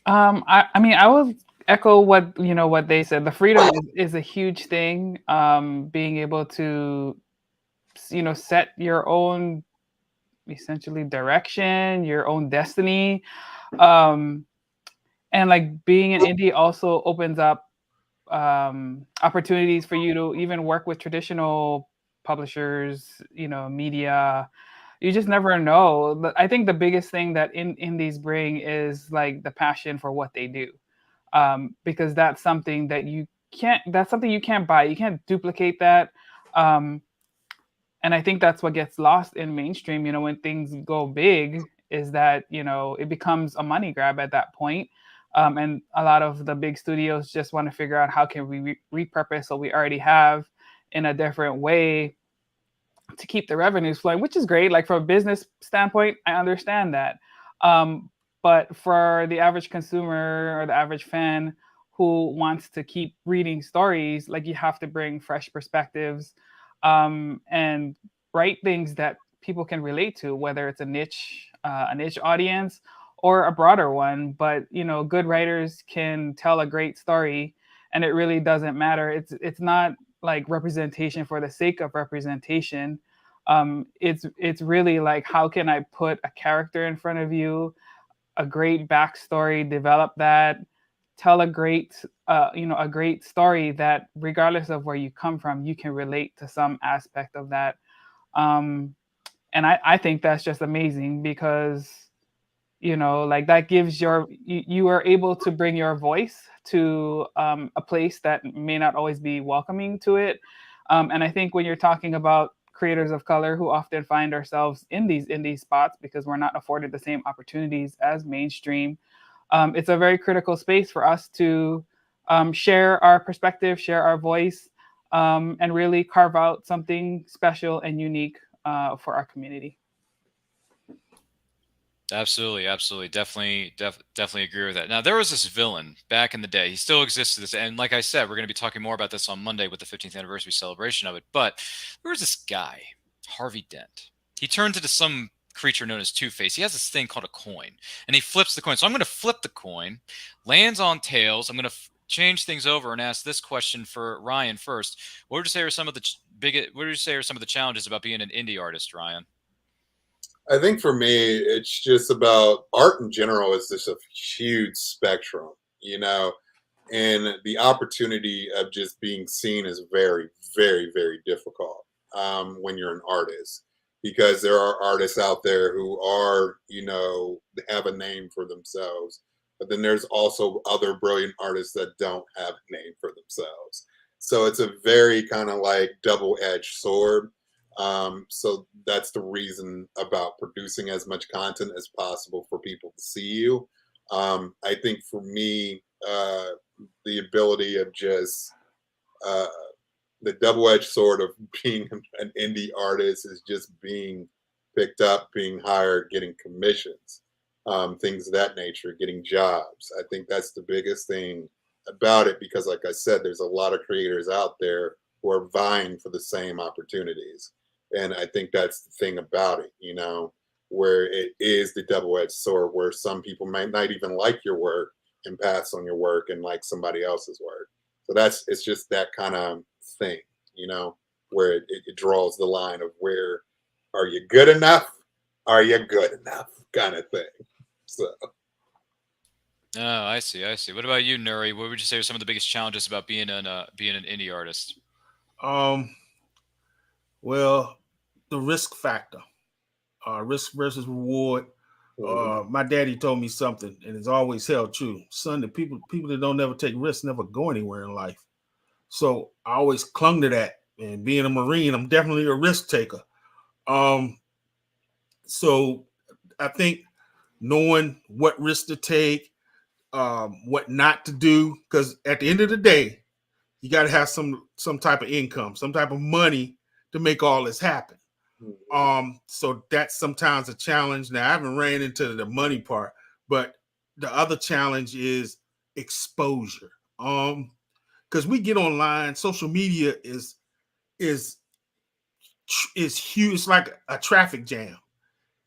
I mean, I will echo what they said. The freedom is a huge thing. Being able to, set your own essentially direction, your own destiny, and like being an indie also opens up opportunities for you to even work with traditional publishers, media. You just never know. I think the biggest thing that indies bring is like the passion for what they do, because that's something that you can't buy. You can't duplicate that. And I think that's what gets lost in mainstream, when things go big, is that, it becomes a money grab at that point. And a lot of the big studios just want to figure out how can we repurpose what we already have in a different way to keep the revenues flowing, which is great. Like from a business standpoint, I understand that. But for the average consumer or the average fan who wants to keep reading stories, like you have to bring fresh perspectives and write things that people can relate to, whether it's a niche audience or a broader one. But good writers can tell a great story, and it really doesn't matter. It's not like representation for the sake of representation. It's really like, how can I put a character in front of you, a great backstory, develop that, tell a great story that regardless of where you come from, you can relate to some aspect of that. And I think that's just amazing, because like that gives you are able to bring your voice to a place that may not always be welcoming to it. And I think when you're talking about creators of color who often find ourselves in these indie spots because we're not afforded the same opportunities as mainstream, it's a very critical space for us to share our perspective, share our voice, and really carve out something special and unique for our community. Absolutely. Definitely agree with that. Now, there was this villain back in the day. He still exists to this, and like I said, we're going to be talking more about this on Monday with the 15th anniversary celebration of it. But there was this guy, Harvey Dent. He turned into some creature known as Two-Face. He has this thing called a coin, and he flips the coin. So I'm going to flip the coin, lands on tails. I'm going to change things over and ask this question for Ryan first. What would you say are some of the challenges about being an indie artist, Ryan? I think for me, it's just about art in general is just a huge spectrum, and the opportunity of just being seen is very, very, very difficult when you're an artist, because there are artists out there who are, have a name for themselves, but then there's also other brilliant artists that don't have a name for themselves. So it's a very kind of like double-edged sword. So that's the reason about producing as much content as possible for people to see you. I think for me, the ability of just the double-edged sword of being an indie artist is just being picked up, being hired, getting commissions, things of that nature, getting jobs. I think that's the biggest thing about it, because like I said, there's a lot of creators out there who are vying for the same opportunities. And I think that's the thing about it, where it is the double-edged sword, where some people might not even like your work and pass on your work and like somebody else's work. So it's just that kind of thing, where it draws the line of where, are you good enough? Are you good enough? Kind of thing. So. Oh, I see. What about you, Nuri? What would you say are some of the biggest challenges about being an indie artist? Well, the risk factor, risk versus reward. My daddy told me something, and it's always held true. Son, the people that don't never take risks never go anywhere in life. So I always clung to that. And being a Marine, I'm definitely a risk taker. So I think knowing what risk to take, what not to do, because at the end of the day, you got to have some type of income, some type of money to make all this happen. So that's sometimes a challenge. Now, I haven't ran into the money part, but the other challenge is exposure. Because we get online, social media is huge. It's like a traffic jam.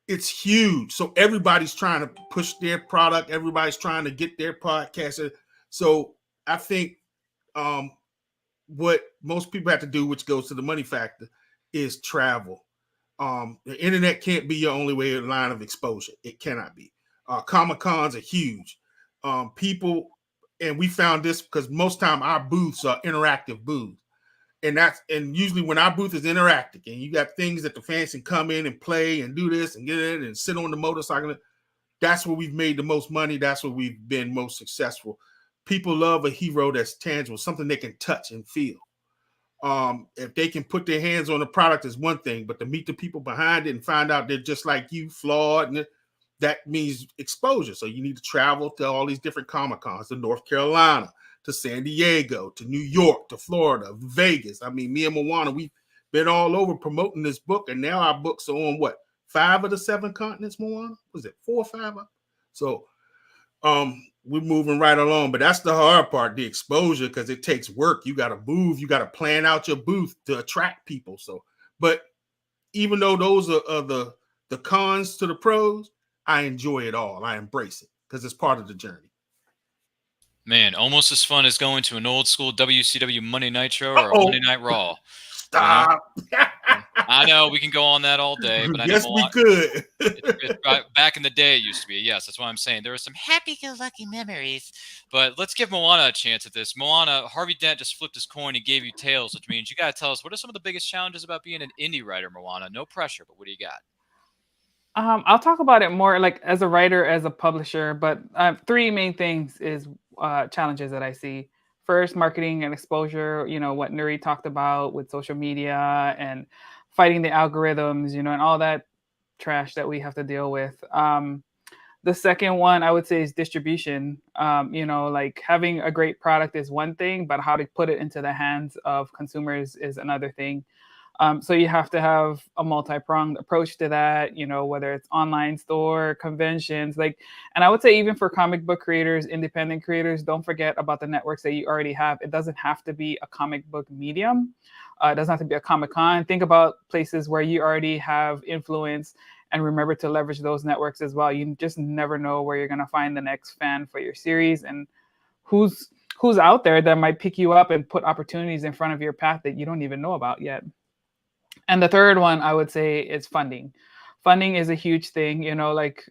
It's huge. So everybody's trying to push their product. Everybody's trying to get their podcast. So I think what most people have to do, which goes to the money factor, is travel. The internet can't be your only way of line of exposure. It cannot be. Comic-Cons are huge. People, and we found this because most time our booths are interactive booths. And usually when our booth is interactive and you got things that the fans can come in and play and do this and get in and sit on the motorcycle, that's where we've made the most money. That's where we've been most successful. People love a hero that's tangible, something they can touch and feel. If they can put their hands on the product is one thing, but to meet the people behind it and find out they're just like you, flawed, and that means exposure. So you need to travel to all these different Comic-Cons, to North Carolina, to San Diego, to New York, to Florida, Vegas. I mean, me and Moana, we've been all over promoting this book, and now our books are on 5 of the 7 continents, Moana? Was it 4 or 5? So we're moving right along, but that's the hard part, the exposure, because it takes work. You got to move, you got to plan out your booth to attract people. So, but even though those are the cons to the pros, I enjoy it all. I embrace it because it's part of the journey. Man, almost as fun as going to an old school WCW Monday Night Show or a Monday Night Raw. Stop. You know? I know we can go on that all day, but I yes, know we could. back in the day, it used to be. Yes, that's what I'm saying. There were some happy-go-lucky memories, but let's give Moana a chance at this. Moana, Harvey Dent just flipped his coin and gave you tails, which means you got to tell us what are some of the biggest challenges about being an indie writer, Moana? No pressure, but what do you got? I'll talk about it more like as a writer, as a publisher, but three main things is challenges that I see. First, marketing and exposure, what Nuri talked about with social media and fighting the algorithms, and all that trash that we have to deal with. The second one I would say is distribution. Like having a great product is one thing, but how to put it into the hands of consumers is another thing. So you have to have a multi-pronged approach to that, whether it's online store, conventions, and I would say even for comic book creators, independent creators, don't forget about the networks that you already have. It doesn't have to be a comic book medium. It doesn't have to be a Comic-Con. Think about places where you already have influence and remember to leverage those networks as well. You just never know where you're going to find the next fan for your series and who's out there that might pick you up and put opportunities in front of your path that you don't even know about yet. And the third one I would say is funding. Funding is a huge thing, like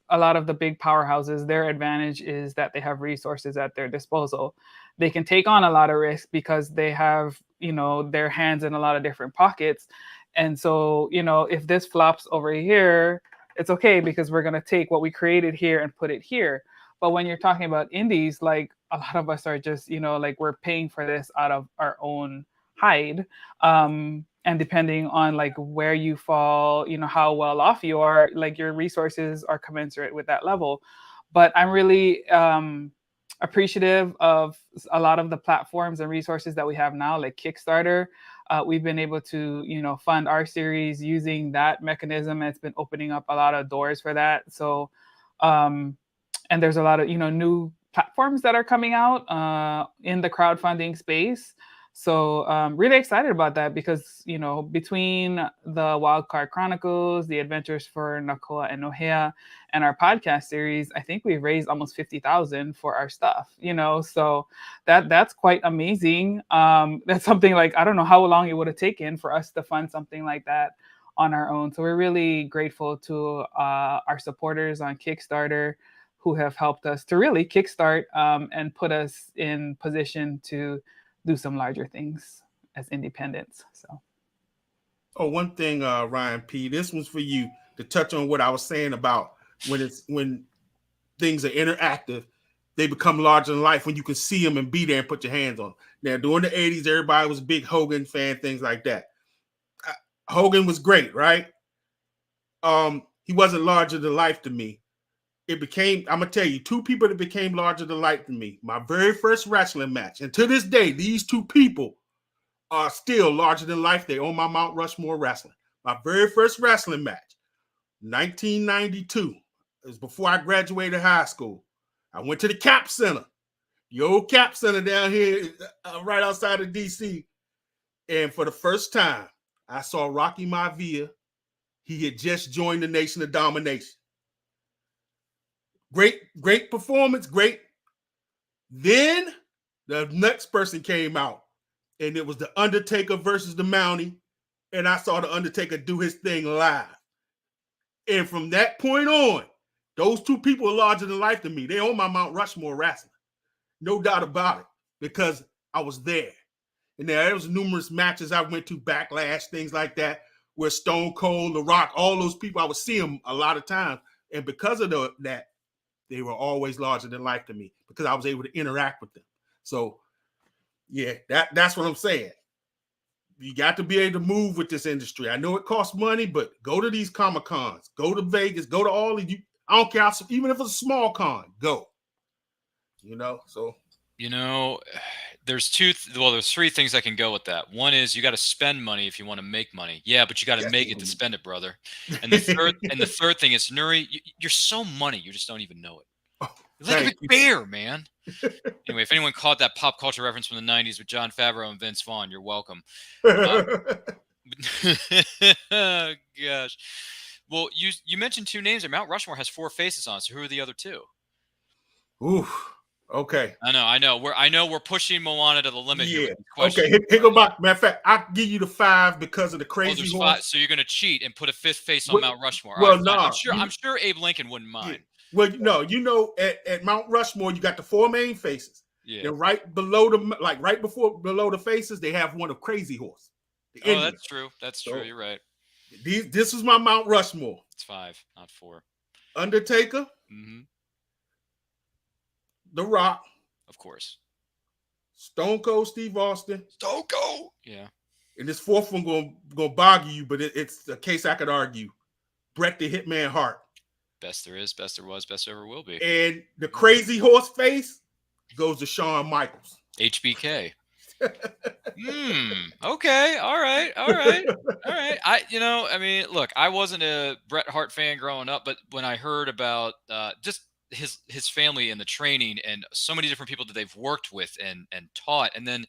a lot of the big powerhouses, their advantage is that they have resources at their disposal. They can take on a lot of risk because they have, their hands in a lot of different pockets. And so, if this flops over here, it's okay because we're going to take what we created here and put it here. But when you're talking about indies, like a lot of us are just, like we're paying for this out of our own hide. And depending on like where you fall, how well off you are, like your resources are commensurate with that level. But I'm really appreciative of a lot of the platforms and resources that we have now, like Kickstarter. We've been able to, fund our series using that mechanism. And it's been opening up a lot of doors for that. So, and there's a lot of, new platforms that are coming out in the crowdfunding space. So really excited about that because, between the WildCard Chronicles, the Adventures for Nakoa and Nohea, and our podcast series, I think we've raised almost $50,000 for our stuff, so that's quite amazing. That's something like, I don't know how long it would have taken for us to fund something like that on our own. So we're really grateful to our supporters on Kickstarter who have helped us to really kickstart and put us in position to do some larger things as independents. So, one thing, Ryan P, this one's for you to touch on what I was saying about when things are interactive, they become larger than life when you can see them and be there and put your hands on them. Now, during the 80s, everybody was a big Hogan fan, things like that. Hogan was great, right? He wasn't larger than life to me. I'm going to tell you, two people that became larger than life to me. My very first wrestling match. And to this day, these two people are still larger than life. They own my Mount Rushmore wrestling. My very first wrestling match, 1992. It was before I graduated high school. I went to the Cap Center, the old Cap Center down here right outside of D.C. And for the first time, I saw Rocky Maivia. He had just joined the Nation of Domination. Great performance, great. Then the next person came out, and it was The Undertaker versus the Mountie, and I saw The Undertaker do his thing live. And from that point on, those two people are larger than life to me. They own my Mount Rushmore wrestling. No doubt about it, because I was there. And there was numerous matches I went to, Backlash, things like that, where Stone Cold, The Rock, all those people, I would see them a lot of times. And because of that, they were always larger than life to me because I was able to interact with them. So, yeah, that's what I'm saying. You got to be able to move with this industry. I know it costs money, but go to these Comic-Cons. Go to Vegas. Go to all of you. I don't care. Even if it's a small con, go. So. There's three things that can go with that. One is you got to spend money if you want to make money. Yeah, but you got to make it to spend it, brother. And the third thing is, Nuri, you're so money, you just don't even know it. You're like a big bear, man. Anyway, if anyone caught that pop culture reference from the 90s with Jon Favreau and Vince Vaughn, you're welcome. Oh, gosh. Well, you mentioned 2 names there. Mount Rushmore has 4 faces on. So who are the other 2? Oof. Okay. I know. We're pushing Moana to the limit here. Yeah. With these questions. Okay. Here go back. Matter of fact, I'll give you the 5 because of the Oh, crazy there's horse. 5. So you're going to cheat and put a 5th face on Well- Mount Rushmore. All well, right, fine. no, I'm sure Abe Lincoln wouldn't mind. Well, no, at Mount Rushmore, you got the 4 main faces. Yeah. Then right below below the faces, they have one of Crazy Horse. The Oh, Indian. that's true. That's true. So- You're right. This is my Mount Rushmore. It's 5, not 4. Undertaker, Mm-hmm. The Rock, Of course. Stone Cold Steve Austin, Don't go. Yeah. and this 4th one gonna boggle you, but it's a case I could argue. Bret the Hitman Hart. Best there is, best there was, best there ever will be. And the Crazy Horse face goes to Shawn Michaels. HBK. Okay. All right. I mean, look, I wasn't a Bret Hart fan growing up, but when I heard about just his family and the training and so many different people that they've worked with and taught, and then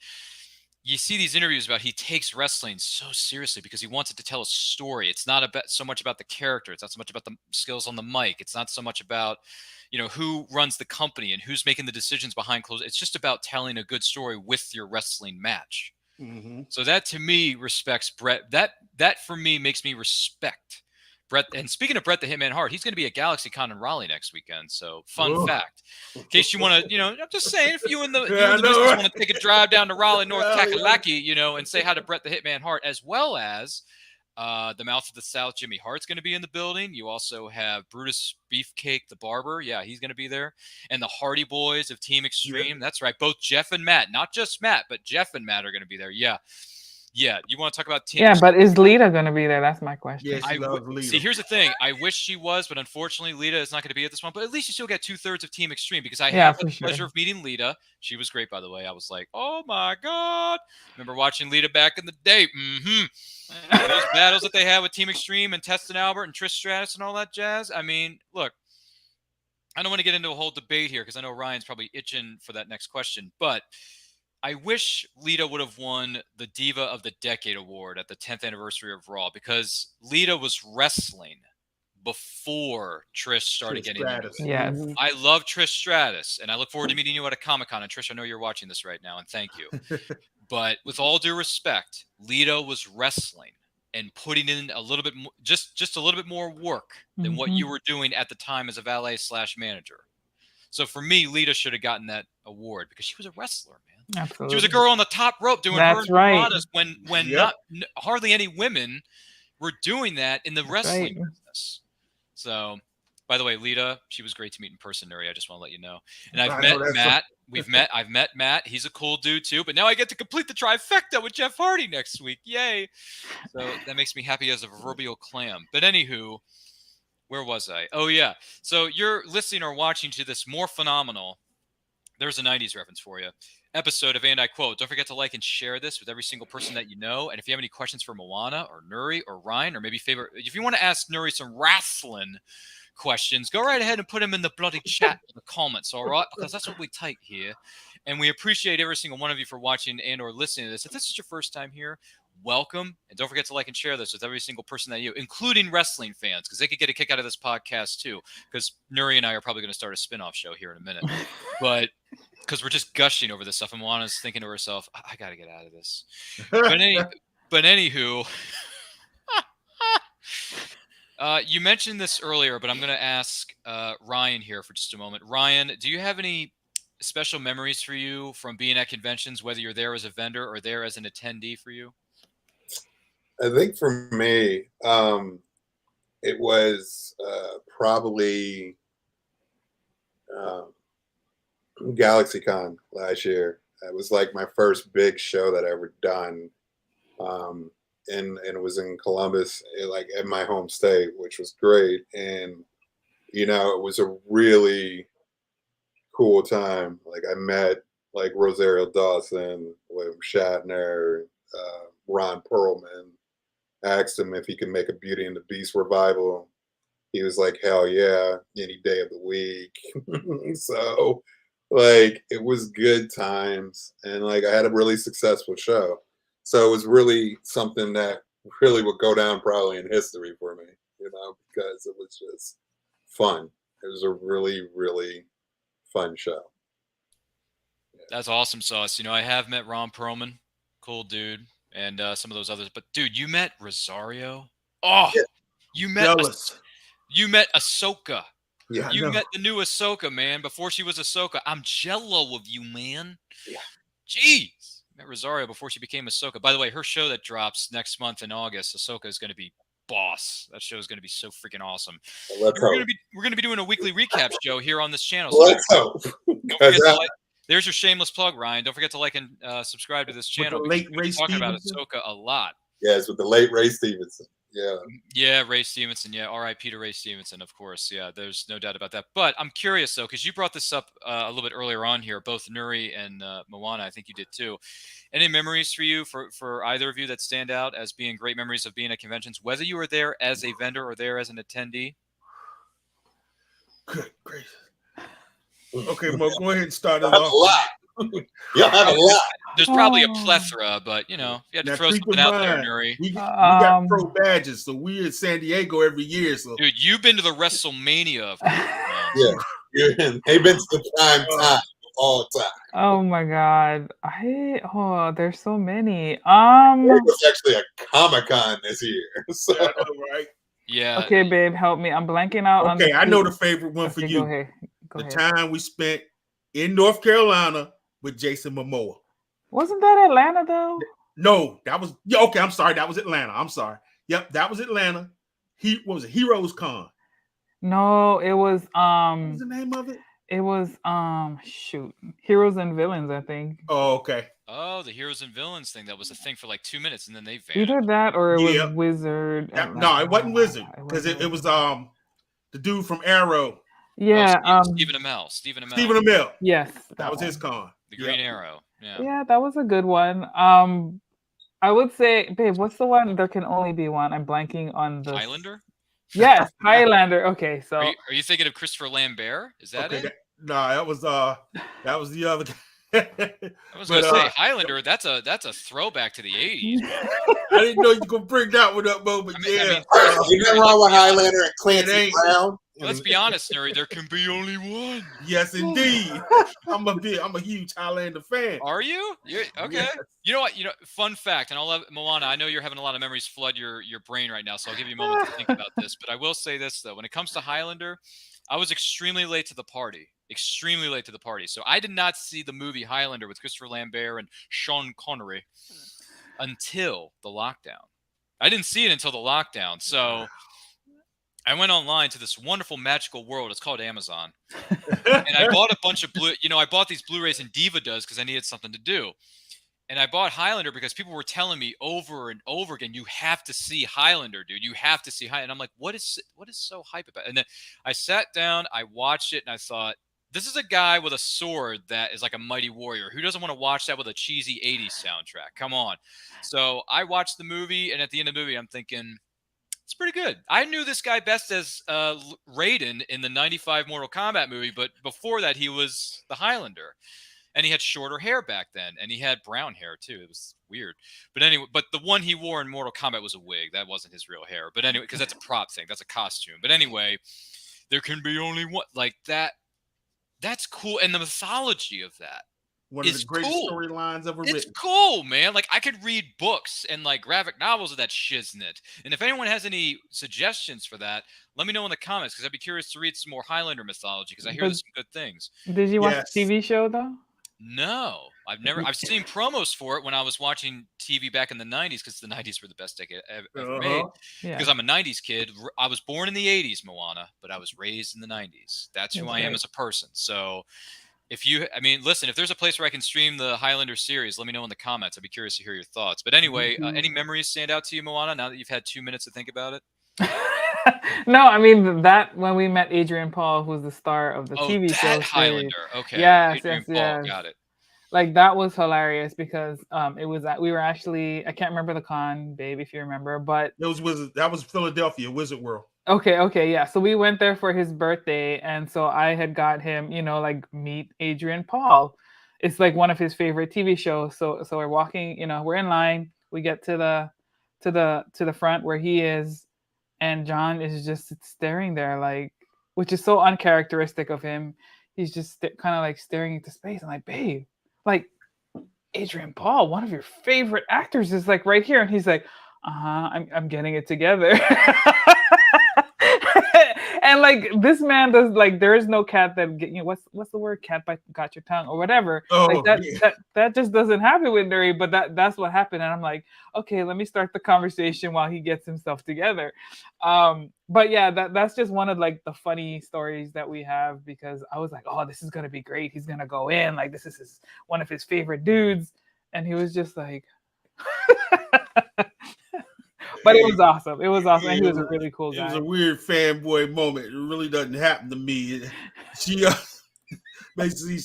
you see these interviews about he takes wrestling so seriously because he wants it to tell a story. It's not about so much about the character. It's not so much about the skills on the mic. It's not so much about, who runs the company and who's making the decisions behind closed. It's just about telling a good story with your wrestling match. Mm-hmm. So that to me respects Bret. That for me makes me respect Bret. And speaking of Bret the Hitman Hart, he's going to be at GalaxyCon in Raleigh next weekend. So fun fact, in case you want to, I'm just saying, if you and the business want to take a drive down to Raleigh, North Kakalaki, and say hi to Bret the Hitman Hart, as well as the Mouth of the South, Jimmy Hart's going to be in the building. You also have Brutus Beefcake, the barber. Yeah, he's going to be there. And the Hardy Boys of Team Extreme. Yeah. That's right. Both Jeff and Matt, not just Matt, but Jeff and Matt are going to be there. Yeah. Yeah, you want to talk about Team? Yeah, but is Lita going to be there? That's my question. Yes, I love Lita. See, here's the thing. I wish she was, but unfortunately, Lita is not going to be at this one. But at least you still get 2/3 of Team Extreme because I have the pleasure of meeting Lita. She was great, by the way. I was like, oh my god! Remember watching Lita back in the day? Those battles that they had with Team Extreme and Testin Albert and Trish Stratus and all that jazz. I mean, look, I don't want to get into a whole debate here because I know Ryan's probably itching for that next question, but I wish Lita would have won the Diva of the Decade award at the 10th anniversary of Raw because Lita was wrestling before Trish started getting into it. Yes. I love Trish Stratus, and I look forward to meeting you at a Comic-Con. And Trish, I know you're watching this right now, and thank you. But with all due respect, Lita was wrestling and putting in a little bit more, just a little bit more work than what you were doing at the time as a valet/manager. So for me, Lita should have gotten that award because she was a wrestler, man. Absolutely. She was a girl on the top rope doing That's her right. when not hardly any women were doing that in the wrestling business. So, by the way, Lita, she was great to meet in person, Nuri. I just want to let you know. And I've met Matt. I've met Matt. He's a cool dude too. But now I get to complete the trifecta with Jeff Hardy next week. Yay! So that makes me happy as a proverbial clam. But anywho, where was I? Oh yeah. So you're listening or watching to this more phenomenal. There's a 90s reference for you. Episode of And I Quote. Don't forget to like and share this with every single person that you know. And if you have any questions for Moana or Nuri or Ryan or maybe if you want to ask Nuri some wrestling questions, go right ahead and put them in the bloody chat in the comments, all right? Because that's what we take here. And we appreciate every single one of you for watching and or listening to this. If this is your first time here, welcome. And don't forget to like and share this with every single person that you, including wrestling fans, because they could get a kick out of this podcast too. Because Nuri and I are probably going to start a spin-off show here in a minute. But because we're just gushing over this stuff, and Moana's thinking to herself, I got to get out of this. But anywho, you mentioned this earlier, but I'm going to ask Ryan here for just a moment. Ryan, do you have any special memories for you from being at conventions, whether you're there as a vendor or there as an attendee for you? I think for me, it was probably GalaxyCon last year. It was like my first big show that I ever done. And it was in Columbus, like at my home state, which was great. And, it was a really cool time. Like I met like Rosario Dawson, William Shatner, Ron Perlman. Asked him if he could make a Beauty and the Beast revival. He was like, hell yeah, any day of the week. So like it was good times. And like I had a really successful show. So it was really something that really would go down probably in history for me, because it was just fun. It was a really, really fun show. That's awesome, Sauce. I have met Ron Perlman, cool dude, and some of those others. But dude, you met Rosario. Oh, Yeah. you met Jealous. you met Ahsoka. Yeah, You met the new Ahsoka, man. Before she was Ahsoka, I'm jello of you, man. Yeah. Jeez. Met Rosario before she became Ahsoka. By the way, her show that drops next month in August, Ahsoka, is going to be boss. That show is going to be so freaking awesome. Well, We're going to be doing a weekly recap show here on this channel. Let's hope. Don't forget to like. There's your shameless plug, Ryan. Don't forget to like and subscribe to this channel. Late Ray We're talking about Stevenson. Ahsoka a lot. Yes, with the late Ray Stevenson. Yeah. Yeah, Ray Stevenson. Yeah, R.I.P. to Ray Stevenson, of course. Yeah, there's no doubt about that. But I'm curious, though, because you brought this up a little bit earlier on here, both Nuri and Moana. I think you did, too. Any memories for you, for either of you, that stand out as being great memories of being at conventions, whether you were there as a vendor or there as an attendee? Good gracious. Okay, Mo, go ahead and start it That's a off. lot. You'll have a lot. There's probably a plethora, but, you had to Now, throw keep something in out there, mind, Nuri. we got pro badges, so we're in San Diego every year. So Dude, you've been to the WrestleMania of Yeah. They've been to the prime time all the time. Oh my God. There's so many. It was actually a Comic-Con this year. So I know, right? Yeah. Okay, babe, help me. I'm blanking out on Okay, I know the favorite one for Okay, you. Go ahead. The time we spent in North Carolina with Jason Momoa. Wasn't that Atlanta though? No, that was okay. I'm sorry, that was Atlanta. I'm sorry. Yep, that was Atlanta. What was it? Heroes Con. No, it was What was the name of it? it was shoot. Heroes and Villains, I think. Oh, okay. Oh, the heroes and villains thing. That was a thing for like 2 minutes, and then they vanished. Either that or it Yeah. was Wizard. No, it wasn't Wizard because it was the dude from Arrow, Yeah, Stephen Amell. Stephen Amell. Stephen Amell. yes. That was one. his con. The Green Arrow. Yeah. Yeah, that was a good one. I would say, babe, what's the one? There can only be one. I'm blanking on the Highlander? Yes, Highlander. Okay, so Are you thinking of Christopher Lambert? Is that Okay, it? no, that was the other guy. I was going to say Highlander. That's a throwback to the 80s. I didn't know you could bring that one up, Mo, but yeah. you know wrong with Highlander and Clancy ain't. Brown. Let's be honest, Nuri. There can be only one. Yes, indeed. I'm a huge Highlander fan. Are you? Okay. Yes. You know what? Fun fact, and I'll let Moana. I know you're having a lot of memories flood your brain right now, so I'll give you a moment to think about this. But I will say this though: when it comes to Highlander, I was extremely late to the party. Extremely late to the party. So I did not see the movie Highlander with Christopher Lambert and Sean Connery until the lockdown. I didn't see it until the lockdown. So I went online to this wonderful magical world. It's called Amazon. And I bought a bunch of I bought these Blu-rays and Diva does because I needed something to do. And I bought Highlander because people were telling me over and over again, you have to see Highlander, dude. You have to see Highlander. And I'm like, what is so hype about it? And then I sat down, I watched it, and I thought, this is a guy with a sword that is like a mighty warrior. Who doesn't want to watch that with a cheesy 80s soundtrack? Come on. So I watched the movie, and at the end of the movie, I'm thinking, it's pretty good. I knew this guy best as Raiden in the 95 Mortal Kombat movie, but before that, he was the Highlander. And he had shorter hair back then, and he had brown hair, too. It was weird. But anyway, the one he wore in Mortal Kombat was a wig. That wasn't his real hair. But anyway, because that's a prop thing. That's a costume. But anyway, there can be only one. Like that. That's cool. And the mythology of that One of is the greatest cool. storylines ever It's written. cool, man. Like I could read books and like graphic novels of that shiznit. And if anyone has any suggestions for that, let me know in the comments because I'd be curious to read some more Highlander mythology because I hear there's some good things. Did you watch Yes. the TV show though? No, I've seen promos for it when I was watching TV back in the 90s because the 90s were the best decade ever made. Yeah. Because I'm a 90s kid. I was born in the 80s, Moana, but I was raised in the 90s. That's who I am as a person. So listen, if there's a place where I can stream the Highlander series, let me know in the comments. I'd be curious to hear your thoughts. But anyway, any memories stand out to you, Moana, now that you've had 2 minutes to think about it? No, I mean that when we met Adrian Paul, who's the star of the TV show. That Highlander. Okay. Yes, Adrian yes, Paul, yes. got it. Like that was hilarious because it was we were actually, I can't remember the con, babe, if you remember, but That was Philadelphia, Wizard World. okay, yeah. So we went there for his birthday, and so I had got him, like meet Adrian Paul. It's like one of his favorite TV shows. So we're walking, we're in line. We get to to the front where he is, and John is just staring there, like, which is so uncharacteristic of him. He's just kind of like staring into space. I'm like, babe, like Adrian Paul, one of your favorite actors, is like right here, and he's like, I'm getting it together. And like this man does, like, there is no cat that what's the word, cat got your tongue or whatever. Like that just doesn't happen with Nuri, but that's what happened. And I'm like, okay, let me start the conversation while he gets himself together. But yeah, that's just one of like the funny stories that we have, because I was like, oh, this is gonna be great. He's gonna go in, like this is one of his favorite dudes, and he was just like. But it was awesome. It was awesome. And he was a really cool guy. It was a weird fanboy moment. It really doesn't happen to me. She basically,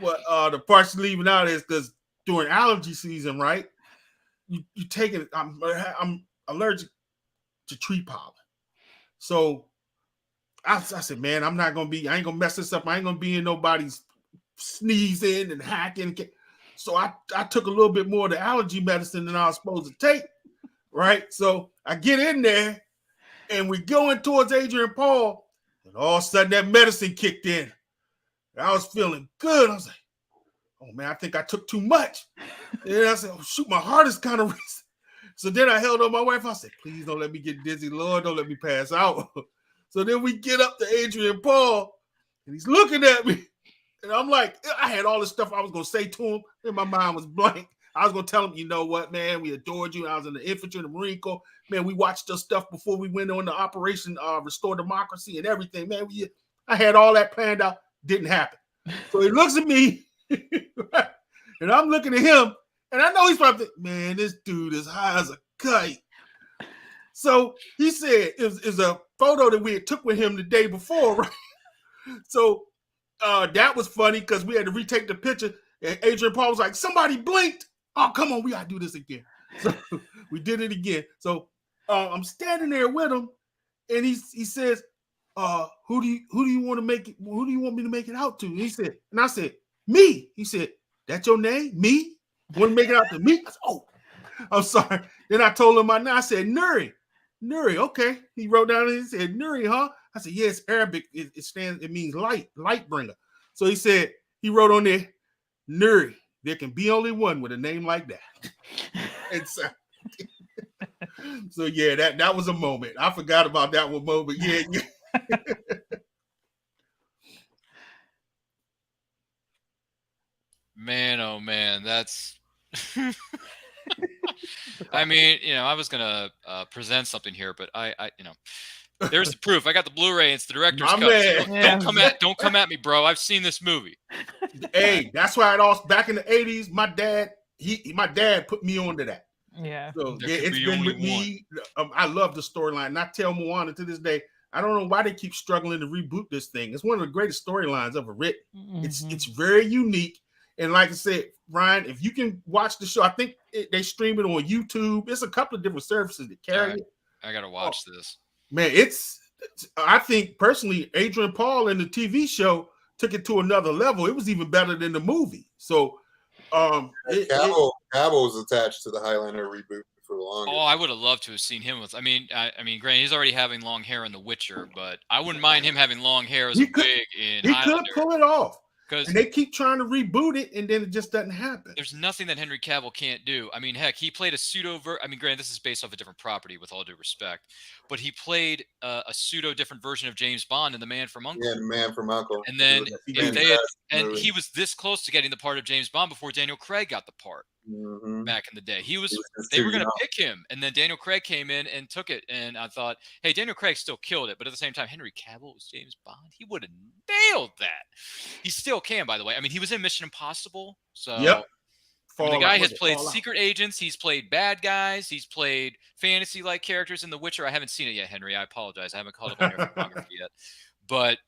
the part she's leaving out is because during allergy season, right? You take it. I'm allergic to tree pollen, so I said, man, I ain't gonna mess this up. I ain't gonna be in nobody's sneezing and hacking. So I took a little bit more of the allergy medicine than I was supposed to take. Right, so I get in there, and we going towards Adrian Paul, and all of a sudden that medicine kicked in. I was feeling good. I was like, "Oh man, I think I took too much." And I said, "Oh shoot, my heart is kind of racing." So then I held on my wife. I said, "Please don't let me get dizzy, Lord. Don't let me pass out." So then we get up to Adrian Paul, and he's looking at me, and I'm like, I had all this stuff I was gonna say to him, and my mind was blank. I was going to tell him, you know what, man, we adored you. I was in the infantry and the Marine Corps. Man, we watched the stuff before we went on the Operation Restore Democracy and everything. Man, I had all that planned out. Didn't happen. So he looks at me, and I'm looking at him, and I know he's probably thinking, man, this dude is high as a kite. So he said it was a photo that we had took with him the day before, right? So that was funny because we had to retake the picture, and Adrian Paul was like, somebody blinked. Oh, come on, we gotta do this again. So we did it again. So I'm standing there with him, and he says, who do you want me to make it out to? And he said, and I said, me. He said, that's your name? Me? Want to make it out to me? I said, oh, I'm sorry. Then I told him my name. I said, Nuri. Nuri, okay. He wrote down and he said, Nuri, huh? I said, yes, Arabic. It means light bringer. So he wrote on there, Nuri. There can be only one with a name like that. And so yeah, that was a moment. I forgot about that one moment. Yeah. Man, oh man, that's. I mean, I was gonna present something here, but I there's the proof. I got the Blu-ray. It's the director's cut. So don't come at me, bro. I've seen this movie. Hey, that's why back in the 80s, my dad put me onto that. Yeah. So it's been with me. I love the storyline. And I tell Moana to this day, I don't know why they keep struggling to reboot this thing. It's one of the greatest storylines ever written. Mm-hmm. It's very unique. And like I said, Ryan, if you can watch the show, I think they stream it on YouTube. There's a couple of different services that carry it. I gotta watch this. Man, I think personally, Adrian Paul in the TV show took it to another level. It was even better than the movie. So Cavill was attached to the Highlander reboot for the longest. Oh, I would have loved to have seen him with. I mean, granted, he's already having long hair in The Witcher, but I wouldn't mind him having long hair as a wig in Highlander. He could pull it off. And they keep trying to reboot it, and then it just doesn't happen. There's nothing that Henry Cavill can't do. I mean, heck, he played a pseudo. Granted, this is based off a different property, with all due respect, but he played a pseudo different version of James Bond in The Man from U.N.C.L.E. Yeah, The Man from U.N.C.L.E. And then he was this close to getting the part of James Bond before Daniel Craig got the part. Mm-hmm. Back in the day, they were going to pick him, and then Daniel Craig came in and took it. And I thought, hey, Daniel Craig still killed it, but at the same time, Henry Cavill was James Bond. He would have nailed that. He still can, by the way. I mean, he was in Mission Impossible, so yep. The guy has played secret agents. He's played bad guys. He's played fantasy-like characters in The Witcher. I haven't seen it yet, Henry. I apologize. I haven't caught up on your photography yet, but.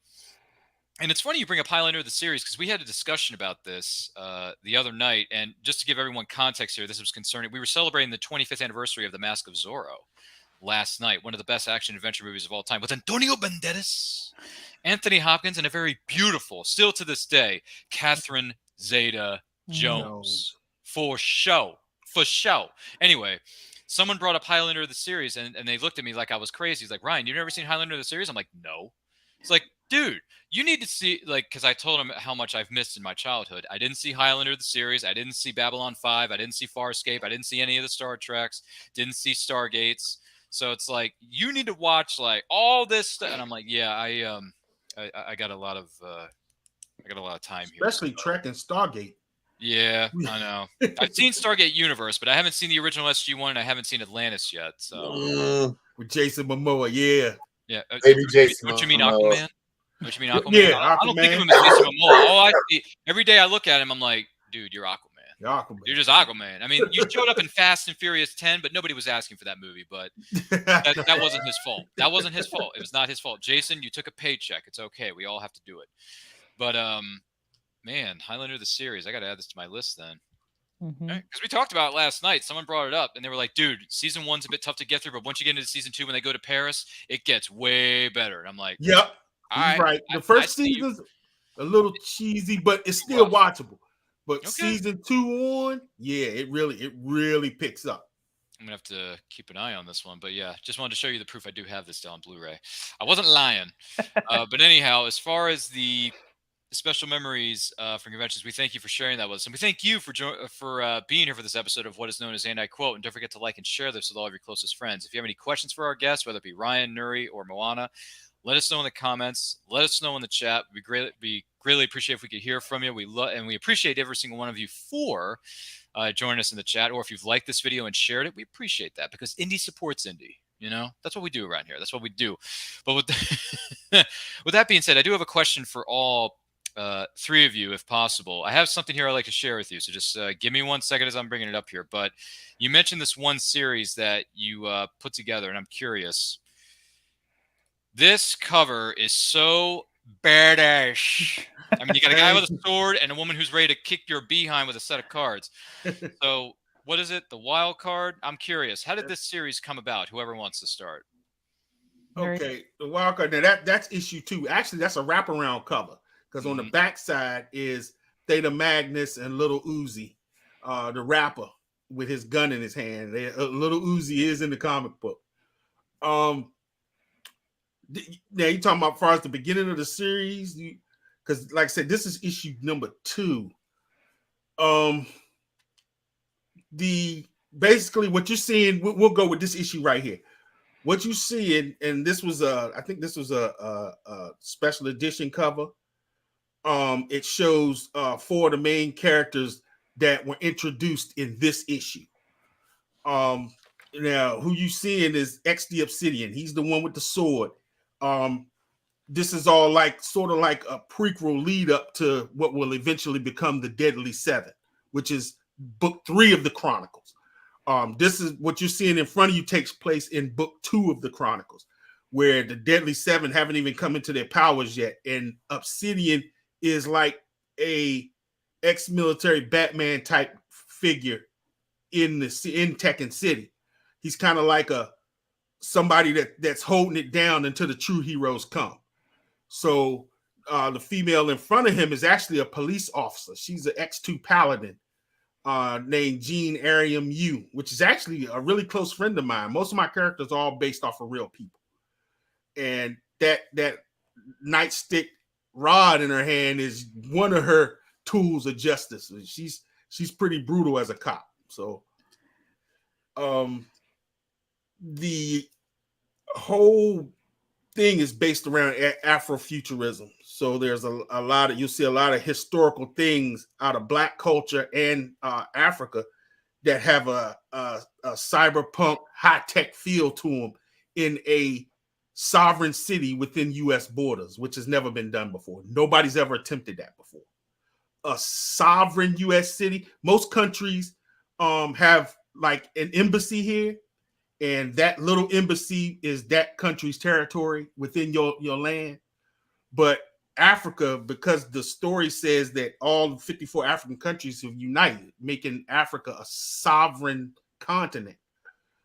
And it's funny you bring up Highlander the series, because we had a discussion about this the other night. And just to give everyone context here, this was concerning. We were celebrating the 25th anniversary of The Mask of Zorro last night, one of the best action adventure movies of all time, with Antonio Banderas, Anthony Hopkins, and a very beautiful, still to this day, Catherine Zeta-Jones. For show. Anyway, someone brought up Highlander the series, and they looked at me like I was crazy. He's like, Ryan, you've never seen Highlander the series? I'm like, no. It's like, dude, you need to see, like, because I told him how much I've missed in my childhood. I didn't see Highlander the series. I didn't see Babylon 5. I didn't see Farscape. I didn't see any of the Star Treks. Didn't see Stargates. So it's like, you need to watch like all this stuff. And I'm like, yeah, I got a lot of time here. Especially Trek and Stargate. Yeah, I know. I've seen Stargate Universe, but I haven't seen the original SG-1, and I haven't seen Atlantis yet. So with Jason Momoa, yeah. Maybe Jason. Don't you mean Aquaman? Don't you mean Aquaman? Yeah, I don't think of him as Jason Momoa. All I see, every day I look at him, I'm like, dude, you're Aquaman. You're just Aquaman. I mean, you showed up in Fast and Furious 10, but nobody was asking for that movie. But that wasn't his fault. That wasn't his fault. It was not his fault. Jason, you took a paycheck. It's okay. We all have to do it. But man, Highlander the series. I got to add this to my list then. Because we talked about it last night. Someone brought it up, and they were like, dude, season 1's a bit tough to get through, but once you get into season 2, when they go to Paris, it gets way better. And I'm like, yep, right. The first season's a little cheesy, but it's still watchable. But season 2 on, yeah, it really picks up. I'm going to have to keep an eye on this one. But yeah, just wanted to show you the proof I do have this still on Blu-ray. I wasn't lying. But anyhow, as far as the special memories from conventions, we thank you for sharing that with us. And we thank you for being here for this episode of what is known as And I Quote. And don't forget to like and share this with all of your closest friends. If you have any questions for our guests, whether it be Ryan, Nuri, or Moana, let us know in the comments. Let us know in the chat. We greatly appreciate if we could hear from you. We appreciate every single one of you for joining us in the chat. Or if you've liked this video and shared it, we appreciate that, because indie supports indie. You know, that's what we do around here. That's what we do. But with that being said, I do have a question for all 3 of you, if possible. I have something here I'd like to share with you. So just give me 1 second as I'm bringing it up here. But you mentioned this one series that you put together, and I'm curious. This cover is so badass. I mean, you got a guy with a sword and a woman who's ready to kick your behind with a set of cards. So what is it? The wild card? I'm curious. How did this series come about? Whoever wants to start. Okay, the wild card. Now that's issue 2. Actually, that's a wraparound cover, because on the back side is Theta Magnus and Little Uzi, the rapper with his gun in his hand. Little Uzi is in the comic book. Now you're talking about as far as the beginning of the series, because like I said, this is issue number 2. Basically what you're seeing, we'll go with this issue right here. What you see, and this was I think this was a special edition cover. It shows 4 of the main characters that were introduced in this issue. Now who you seeing is X the Obsidian. He's the one with the sword. This is all sort of like a prequel lead up to what will eventually become the Deadly 7, which is book 3 of the Chronicles. This is what you're seeing in front of you takes place in book 2 of the Chronicles, where the Deadly 7 haven't even come into their powers yet. And Obsidian is like a ex-military Batman type figure in Tekken City. He's kind of like somebody that's holding it down until the true heroes come. So the female in front of him is actually a police officer. She's an X2 paladin named Jean Ariam Yu, which is actually a really close friend of mine. Most of my characters are all based off of real people. And that nightstick rod in her hand is one of her tools of justice. She's pretty brutal as a cop. So the whole thing is based around Afrofuturism. So there's a lot of, you'll see a lot of historical things out of Black culture and Africa that have a cyberpunk high-tech feel to them in a sovereign city within U.S. borders, which has never been done before. Nobody's ever attempted that before. A sovereign U.S. city. Most countries have like an embassy here, and that little embassy is that country's territory within your land. But Africa, because the story says that all 54 African countries have united, making Africa a sovereign continent.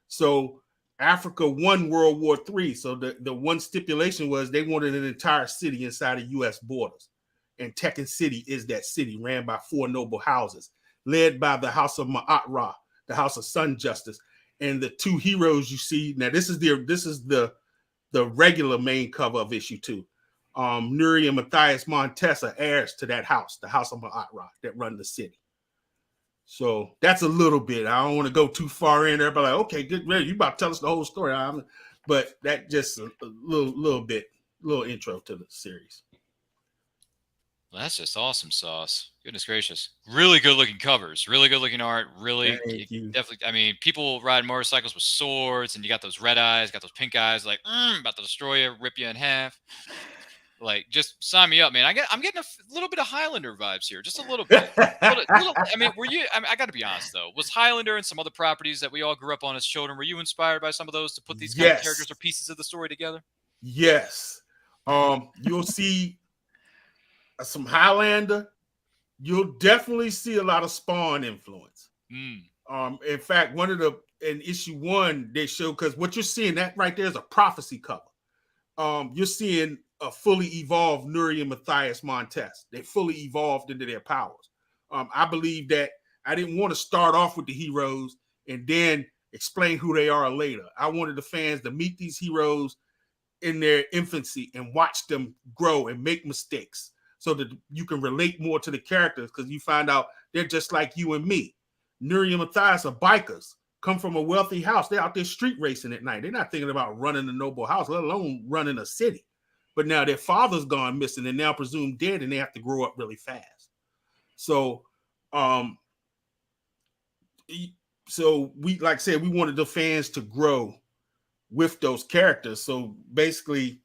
So Africa won World War III. So the one stipulation was they wanted an entire city inside of U.S. borders. And Tekken City is that city, ran by 4 noble houses, led by the House of Ma'at Ra, the House of Sun Justice, and the two heroes you see. Now this is the regular main cover of issue 2. Nuri and Matthias Montes are heirs to that house, the house of Ma'at that run the city. So that's a little bit. I don't want to go too far in there, but like, okay, good, you about to tell us the whole story. But that just a little intro to the series. Well, that's just awesome sauce. Goodness gracious. Really good looking covers, really good looking art. Really, definitely. I mean, people riding motorcycles with swords, and you got those red eyes, got those pink eyes, like about to destroy you, rip you in half. Like, just sign me up, man. I'm getting a little bit of Highlander vibes here, just a little bit. I mean, I got to be honest though. Was Highlander and some other properties that we all grew up on as children? Were you inspired by some of those to put these kind of characters or pieces of the story together? Yes. You'll see some Highlander. You'll definitely see a lot of Spawn influence. In fact, in issue 1 they show, because what you're seeing that right there is a prophecy cover. You're seeing a fully evolved Nuri and Matthias Montes. They fully evolved into their powers. I believe that I didn't want to start off with the heroes and then explain who they are later. I wanted the fans to meet these heroes in their infancy and watch them grow and make mistakes so that you can relate more to the characters, because you find out they're just like you and me. Nuri and Matthias are bikers, come from a wealthy house. They're out there street racing at night. They're not thinking about running a noble house, let alone running a city. But now their father's gone missing and now presumed dead, and they have to grow up really fast. So, we, like I said, we wanted the fans to grow with those characters. So basically,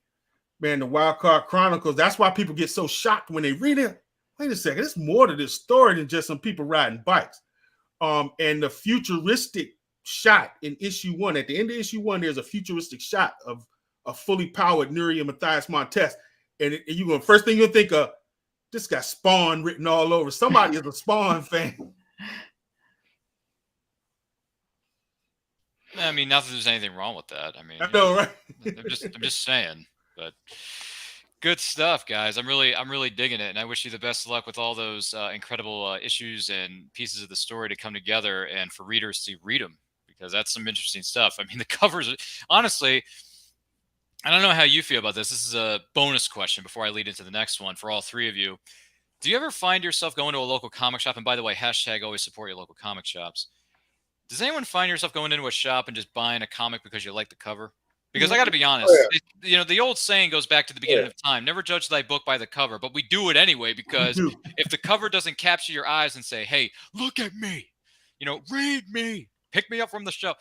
man, the WildCard Chronicles, that's why people get so shocked when they read it. Wait a second, there's more to this story than just some people riding bikes. And the futuristic shot in issue 1, at the end of issue 1, there's a futuristic shot of a fully powered Nuri and Matthias Montes. And you go, first thing you'll think of, this got Spawn written all over. Somebody is a Spawn fan. I mean, not that there's anything wrong with that. I mean, I know, right? I'm just saying, but good stuff, guys. I'm really digging it, and I wish you the best of luck with all those incredible issues and pieces of the story to come together, and for readers to read them, because that's some interesting stuff. I mean, the covers, honestly, I don't know how you feel about this. This is a bonus question before I lead into the next one for all three of you. Do you ever find yourself going to a local comic shop? And by the way, hashtag always support your local comic shops. Does anyone find yourself going into a shop and just buying a comic because you like the cover? Because I got to be honest, the old saying goes back to the beginning of time: never judge thy book by the cover. But we do it anyway, because if the cover doesn't capture your eyes and say, "Hey, look at me," read me, pick me up from the shelf,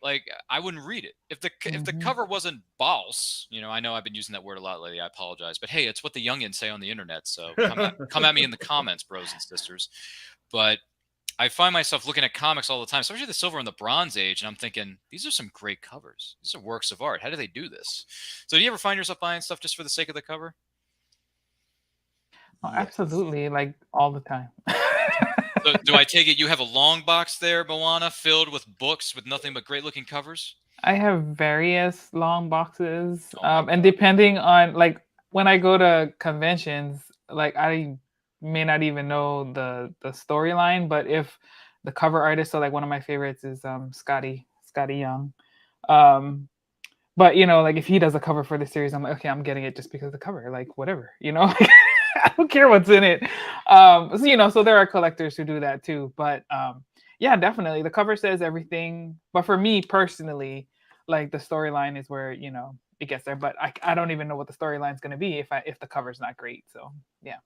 like, I wouldn't read it. If the cover wasn't boss, I know I've been using that word a lot lately. I apologize, but hey, it's what the youngins say on the internet. So come at me in the comments, bros and sisters. But I find myself looking at comics all the time, especially the Silver and the Bronze Age, and I'm thinking, these are some great covers. These are works of art. How do they do this? So do you ever find yourself buying stuff just for the sake of the cover? Oh, absolutely, like all the time. So do I take it you have a long box there, Moana, filled with books with nothing but great looking covers? I have various long boxes, and depending on, like, when I go to conventions, like, I may not even know the storyline, but if the cover artist, so like one of my favorites is Scotty Young, but like if he does a cover for the series, I'm like, okay, I'm getting it just because of the cover, like whatever, I don't care what's in it. So there are collectors who do that too, but yeah, definitely the cover says everything. But for me personally, like, the storyline is where it gets there, but I don't even know what the storyline is going to be if the cover's not great. So yeah.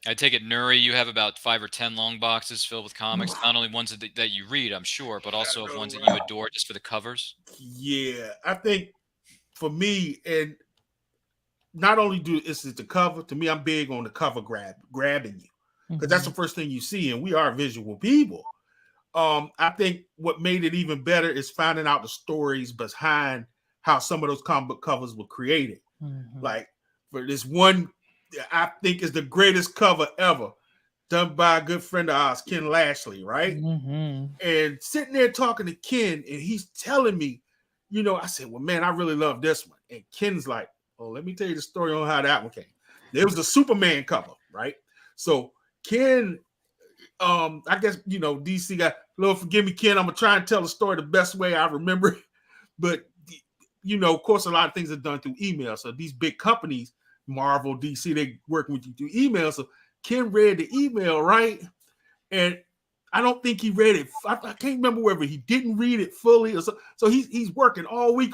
I take it, Nuri, you have about 5 or 10 long boxes filled with comics, not only ones that you read, I'm sure, but also of ones that you adore just for the covers. Yeah, I think for me, and not only is it the cover, to me, I'm big on the cover grabbing you, because that's the first thing you see, and we are visual people. I think what made it even better is finding out the stories behind how some of those comic book covers were created. Like, for this one, I think is the greatest cover ever, done by a good friend of ours, Ken Lashley, right? And sitting there talking to Ken, and he's telling me, I said, well, man, I really love this one. And Ken's like, oh, let me tell you the story on how that one came. There was a Superman cover, right? So Ken I guess, DC got, Lord forgive me, Ken, I'm gonna try and tell the story the best way I remember it. But of course, a lot of things are done through email. So these big companies, Marvel, DC, they working with you through email. So Ken read the email, right? And I don't think he read it. I can't remember whether he didn't read it fully or so. So he's working all week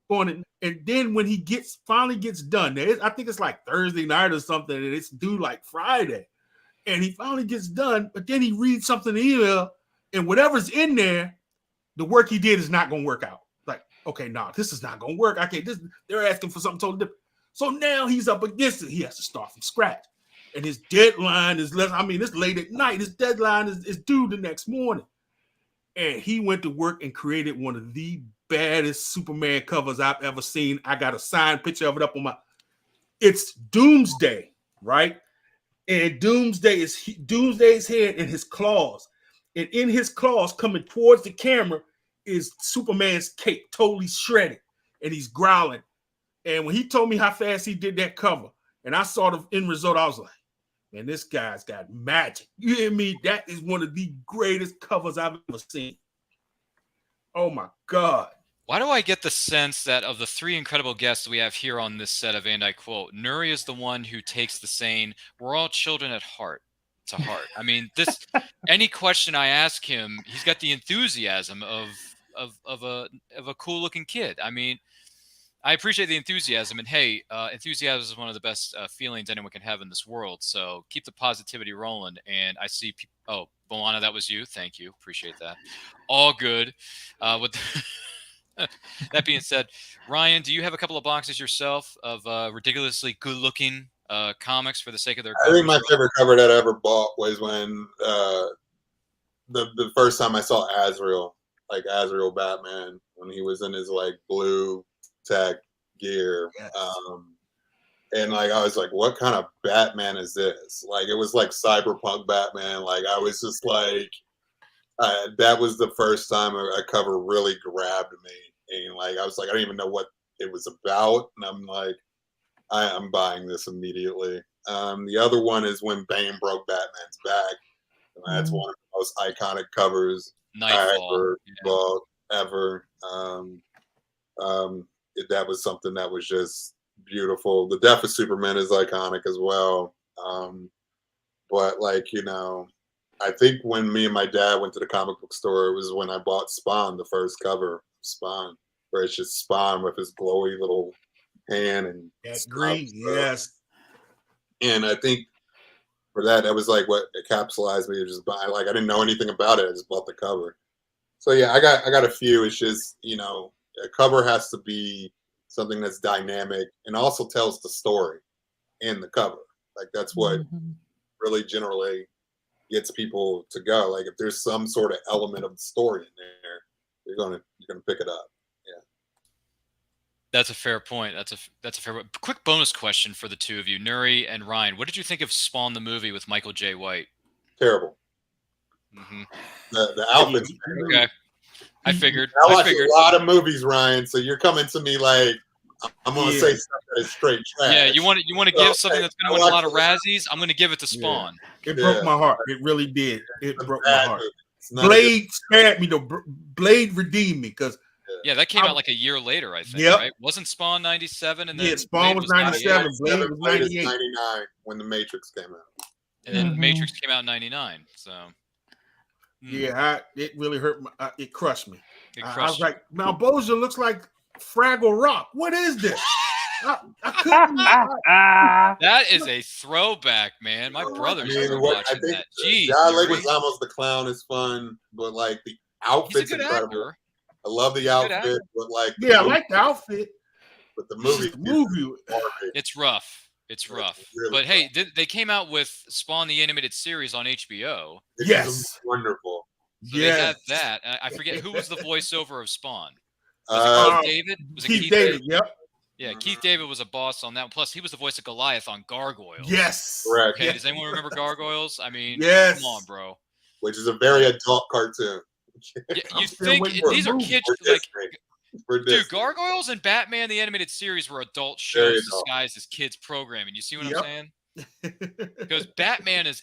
on it. And then when he finally gets done, I think it's like Thursday night or something, and it's due like Friday. And he finally gets done, but then he reads something in the email, and whatever's in there, the work he did is not going to work out. Like, okay, this is not going to work. I can't. They're asking for something totally different. So now he's up against it. He has to start from scratch, and his deadline is less. I mean, it's late at night. His deadline is due the next morning, and he went to work and created one of the baddest Superman covers I've ever seen. I got a signed picture of it up on my. It's Doomsday, right? And Doomsday's head in his claws. And in his claws, coming towards the camera, is Superman's cape, totally shredded. And he's growling. And when he told me how fast he did that cover, and I saw the end result, I was like, man, this guy's got magic. You hear me? That is one of the greatest covers I've ever seen. Oh, my God. Why do I get the sense that of the three incredible guests we have here on this set of And I Quote, Nuri is the one who takes the saying, we're all children at heart to heart. I mean, any question I ask him, he's got the enthusiasm of a cool looking kid. I mean, I appreciate the enthusiasm, and hey, enthusiasm is one of the best feelings anyone can have in this world. So keep the positivity rolling. And I see people. Oh, Moana, that was you. Thank you. Appreciate that. All good. That being said, Ryan, do you have a couple of boxes yourself of ridiculously good-looking comics for the sake of their covers? I think my favorite cover that I ever bought was when the first time I saw Azrael Batman, when he was in his like blue tech gear. Yes. And like I was like, what kind of Batman is this? Like it was like cyberpunk Batman. Like I was just like, that was the first time a cover really grabbed me. And like I was like, I don't even know what it was about. And I'm like, I'm buying this immediately. The other one is when Bane broke Batman's back. And that's one of the most iconic covers I ever bought ever. That was something that was just beautiful. The death of Superman is iconic as well. But like, I think when me and my dad went to the comic book store, it was when I bought Spawn, the first cover of Spawn, where it's just Spawn with his glowy little hand and that green, yes. And I think for that was like what capsulized me to just buy. Like I didn't know anything about it. I just bought the cover. So yeah, I got a few. It's just, a cover has to be something that's dynamic and also tells the story in the cover. Like that's what really generally gets people to go. Like if there's some sort of element of the story in there, you're gonna pick it up. Yeah. That's a fair point. That's a fair point. Quick bonus question for the two of you, Nuri and Ryan. What did you think of Spawn the movie with Michael J. White? Terrible. Mm-hmm. The outfits. Okay. I figured. I watch a lot of movies, Ryan. So you're coming to me like I'm going to say something that is straight trash. Yeah, you want to give something that's going to win a lot of Razzies? I'm going to give it to Spawn. Yeah. It broke my heart. It really did. It broke my heart. Blade spared me though. Blade redeemed me because that came out like a year later, I think. Right? Wasn't Spawn 97? And then Spawn was 97. Blade was 98. 99 when The Matrix came out. And then Matrix came out in 99. So. Yeah, it really hurt. It crushed me. I was you. like, Malbosia looks like Fraggle Rock. What is this? I couldn't. That is a throwback, man. My brother's watching that. Jeez, John Leguizamo's The Clown is fun, but like the outfit's incredible. Actor. I love the outfit, but like I like the outfit. But the movie, it's rough. It's rough. Really but hey, they came out with Spawn the Animated Series on HBO. Yes. Wonderful. So they had that. I forget who was the voiceover of Spawn. Was it Keith David? Was it Keith David, yep. Yeah, Keith David was a boss on that one. Plus, he was the voice of Goliath on Gargoyles. Yes. Correct. Okay, does anyone remember Gargoyles? I mean, come on, bro. Which is a very adult cartoon. Yeah, you think these are kids like... Dude, Gargoyles and Batman the Animated Series were adult shows disguised as kids programming. You see what I'm saying? Because Batman is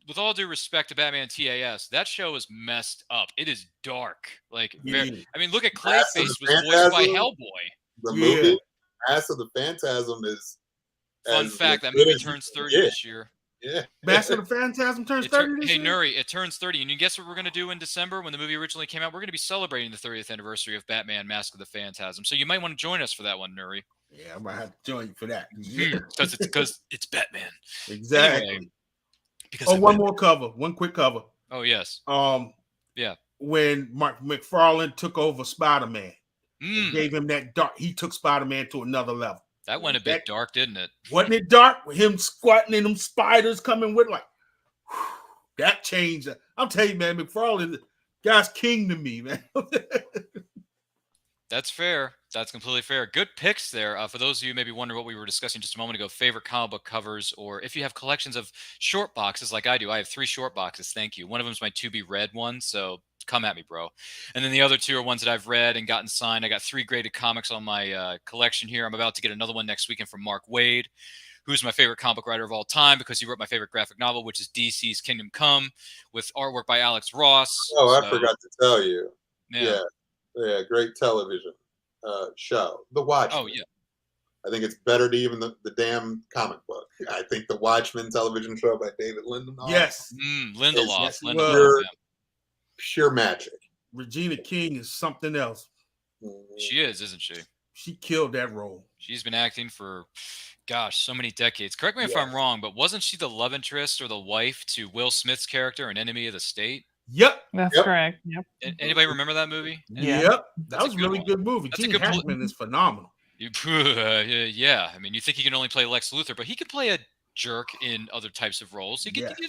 with all due respect to Batman TAS, that show is messed up. It is dark. Like, I mean, look at Clayface was voiced by Hellboy. The movie Mask of the Phantasm is. Fun fact: that movie turns 30 this year. Yeah, Mask of the Phantasm turns 30 this year? Hey, Nuri, it turns 30. And you guess what we're going to do in December when the movie originally came out? We're going to be celebrating the 30th anniversary of Batman Mask of the Phantasm. So you might want to join us for that one, Nuri. Yeah, I might have to join you for that. Because it's Batman. Exactly. Anyway, one more cover. One quick cover. Oh, yes. Yeah. When Mark McFarlane took over Spider-Man, gave him that dark. He took Spider-Man to another level. That went a bit dark, didn't it? Wasn't it dark with him squatting and them spiders coming with like that changed? I'm telling you, man, McFarlane, guy's king to me, man. That's fair. That's completely fair. Good picks there. For those of you maybe wondering what we were discussing just a moment ago, favorite comic book covers, or if you have collections of short boxes like I do. I have 3 short boxes. Thank you. One of them is my to be read one, so come at me, bro. And then the other 2 are ones that I've read and gotten signed. I got 3 graded comics on my collection here. I'm about to get another one next weekend from Mark Waid, who's my favorite comic book writer of all time because he wrote my favorite graphic novel, which is DC's Kingdom Come, with artwork by Alex Ross. Oh, I forgot to tell you. Yeah, great television show, The Watchmen. Oh, yeah. I think it's better to even the damn comic book. I think the Watchmen television show by David Lindelof. Yes. Lindelof. Pure magic. Regina King is something else. She is, isn't she? She killed that role. She's been acting for, so many decades. Correct me if I'm wrong, but wasn't she the love interest or the wife to Will Smith's character in Enemy of the State? Yep. That's correct. Yep. Anybody remember that movie? Yep. That was a really good movie. Gene Hackman is phenomenal. Yeah. I mean, you think he can only play Lex Luthor, but he could play a jerk in other types of roles. He could, he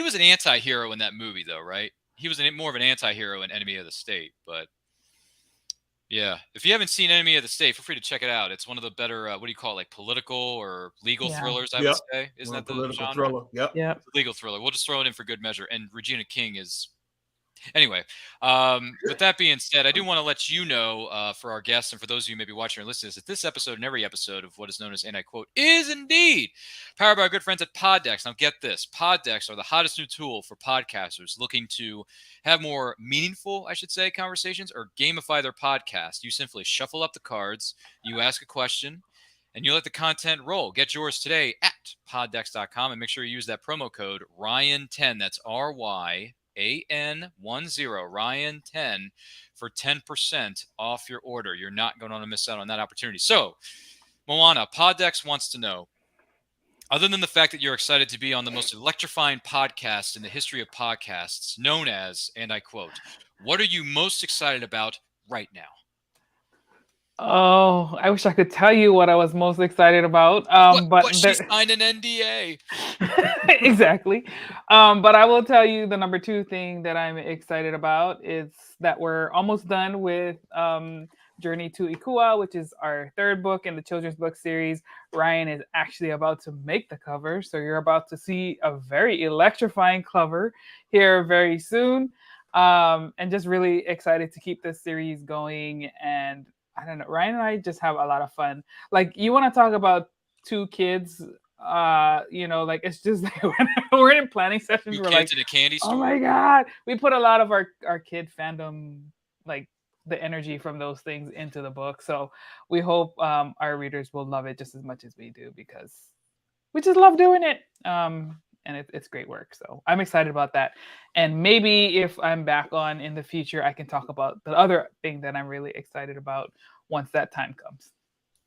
was an anti-hero in that movie, though, right? He was more of an anti-hero in Enemy of the State, but yeah. If you haven't seen Enemy of the State, feel free to check it out. It's one of the better, what do you call it, like political or legal thrillers, I would say. Isn't that the political genre? thriller? Yep. Yeah. Legal thriller. We'll just throw it in for good measure. And Regina King is... Anyway, with that being said, I do want to let you know for our guests and for those of you maybe watching or listening that this episode and every episode of what is known as, and I quote, is indeed powered by our good friends at Poddex. Now get this, Poddex are the hottest new tool for podcasters looking to have more meaningful, I should say, conversations or gamify their podcast. You simply shuffle up the cards, you ask a question, and you let the content roll. Get yours today at poddex.com and make sure you use that promo code Ryan10. That's RYAN10, Ryan10, for 10% off your order. You're not going to miss out on that opportunity. So, Moana, Poddex wants to know, other than the fact that you're excited to be on the most electrifying podcast in the history of podcasts, known as, and I quote, what are you most excited about right now? Oh, I wish I could tell you what I was most excited about. But she signed an NDA. Exactly. But I will tell you the number 2 thing that I'm excited about is that we're almost done with Journey to Ikua, which is our 3rd book in the children's book series. Ryan is actually about to make the cover, so you're about to see a very electrifying cover here very soon. And just really excited to keep this series going. And I don't know, Ryan and I just have a lot of fun. Like, you want to talk about 2 kids, like, it's just like when we're in planning sessions, we're like, in a candy store. Oh my God. We put a lot of our kid fandom, like the energy from those things into the book. So we hope our readers will love it just as much as we do, because we just love doing it. And it's great work. So I'm excited about that. And maybe if I'm back on in the future, I can talk about the other thing that I'm really excited about once that time comes.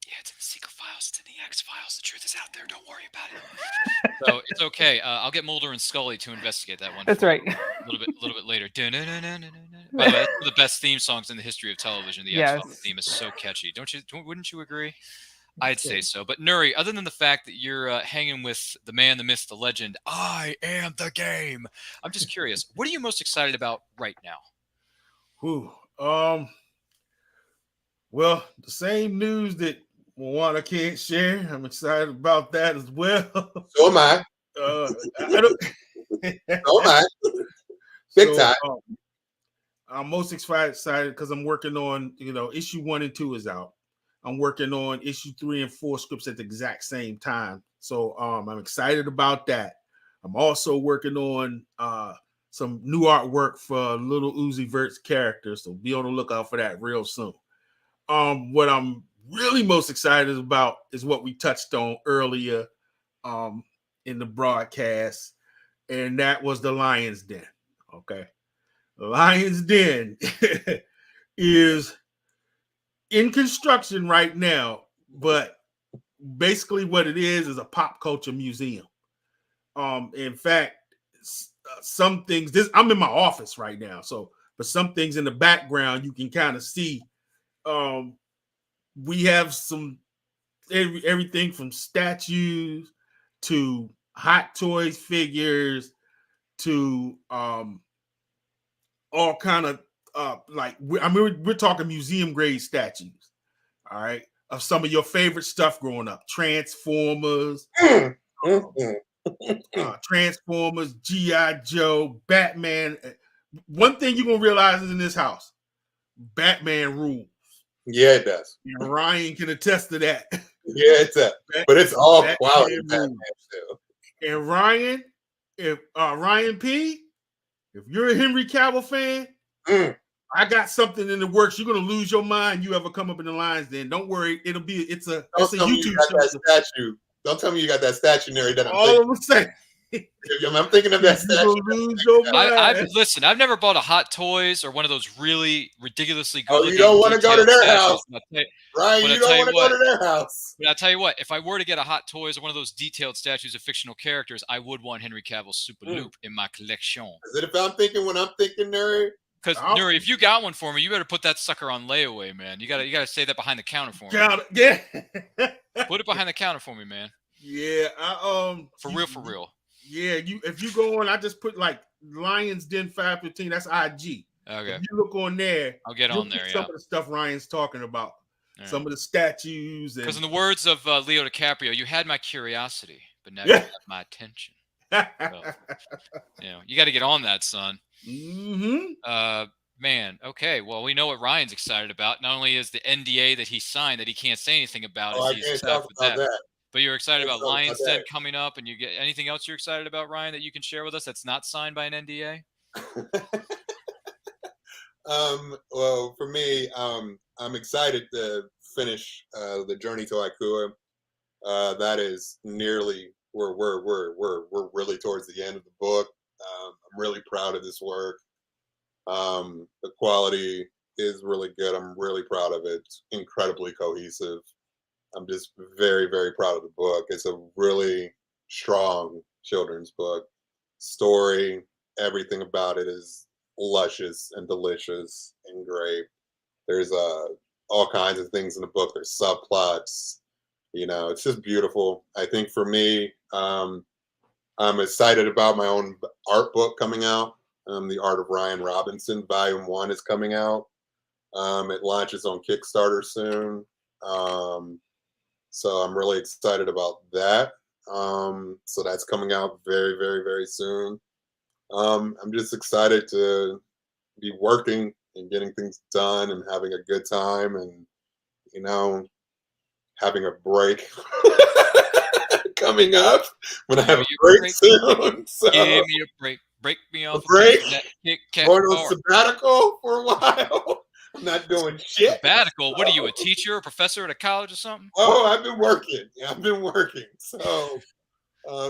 Yeah, it's in the secret files. It's in the X files. The truth is out there. Don't worry about it. So it's okay. I'll get Mulder and Scully to investigate that one. That's right. A little bit later. By the way, that's one of the best theme songs in the history of television. The X Files theme is so catchy. Wouldn't you agree? I'd say so. But Nuri, other than the fact that you're hanging with the man, the myth, the legend, I am the game. I'm just curious, what are you most excited about right now? Well, the same news that Moana can't share. I'm excited about that as well. So am I. So am I. Big time. I'm most excited because I'm working on, issue 1 and 2 is out. I'm working on issue 3 and 4 scripts at the exact same time. So I'm excited about that. I'm also working on some new artwork for Little Uzi Vert's character, so be on the lookout for that real soon. What I'm really most excited about is what we touched on earlier in the broadcast, and that was the Lion's Den. Okay, the Lion's Den is in construction right now, but basically what it is a pop culture museum. In fact, some things, I'm in my office right now, so but some things in the background you can kind of see. We have everything from statues to Hot Toys figures to all kind of we're talking museum grade statues, all right, of some of your favorite stuff growing up. Transformers, Transformers, G.I. Joe, Batman. One thing you're gonna realize is in this house, Batman rules. Yeah, it does. And Ryan can attest to that. Yeah, it does. But it's all quality Batman still. And Ryan, if Ryan P, if you're a Henry Cavill fan, I got something in the works. You're gonna lose your mind. You ever come up in the lines? Then don't worry. It's a YouTube show. That statue. Don't tell me you got that statuary that I'm all I'm saying. I'm thinking of that statue. Listen, I've never bought a Hot Toys or one of those really ridiculously good. Oh, you don't want to go to their house, Ryan. You don't want to go to their house. But I'll tell you what, if I were to get a Hot Toys or one of those detailed statues of fictional characters, I would want Henry Cavill's Super Loop in my collection. Is it if I'm thinking when I'm thinking, Nuri? Because Nuri, if you got one for me, you better put that sucker on layaway, man. You gotta say that behind the counter for me. Yeah. Put it behind the counter for me, man. Yeah. For real. Yeah, if you go on, I just put like Lions Den 515. That's IG. Okay. If you look on there, I'll get on there. Some of the stuff Ryan's talking about, some of the statues. Because in the words of Leo DiCaprio, you had my curiosity, but now you have my attention. So, you got to get on that, son. Man. Okay. Well, we know what Ryan's excited about. Not only is the NDA that he signed that he can't say anything about. I can't talk about that. But you're excited about Lion's Den coming up, and you get anything else you're excited about, Ryan, that you can share with us that's not signed by an NDA? Well, for me, I'm excited to finish the Journey to Ikua. That is nearly we're really towards the end of the book. I'm really proud of this work. The quality is really good. I'm really proud of it. It's incredibly cohesive. I'm just very, very proud of the book. It's a really strong children's book. Story, everything about it is luscious and delicious and great. There's all kinds of things in the book. There's subplots. It's just beautiful. I think for me, I'm excited about my own art book coming out. The Art of Ryan Robinson, Volume 1 is coming out. It launches on Kickstarter soon. So I'm really excited about that. So that's coming out very, very, very soon. I'm just excited to be working and getting things done and having a good time and, having a break coming up when I have a break soon. So, give me a break. Break me off. A break? Going on sabbatical for a while. I'm not doing shit. Sabbatical? What are you, a teacher, a professor at a college or something? Oh, I've been working. Yeah, I've been working. So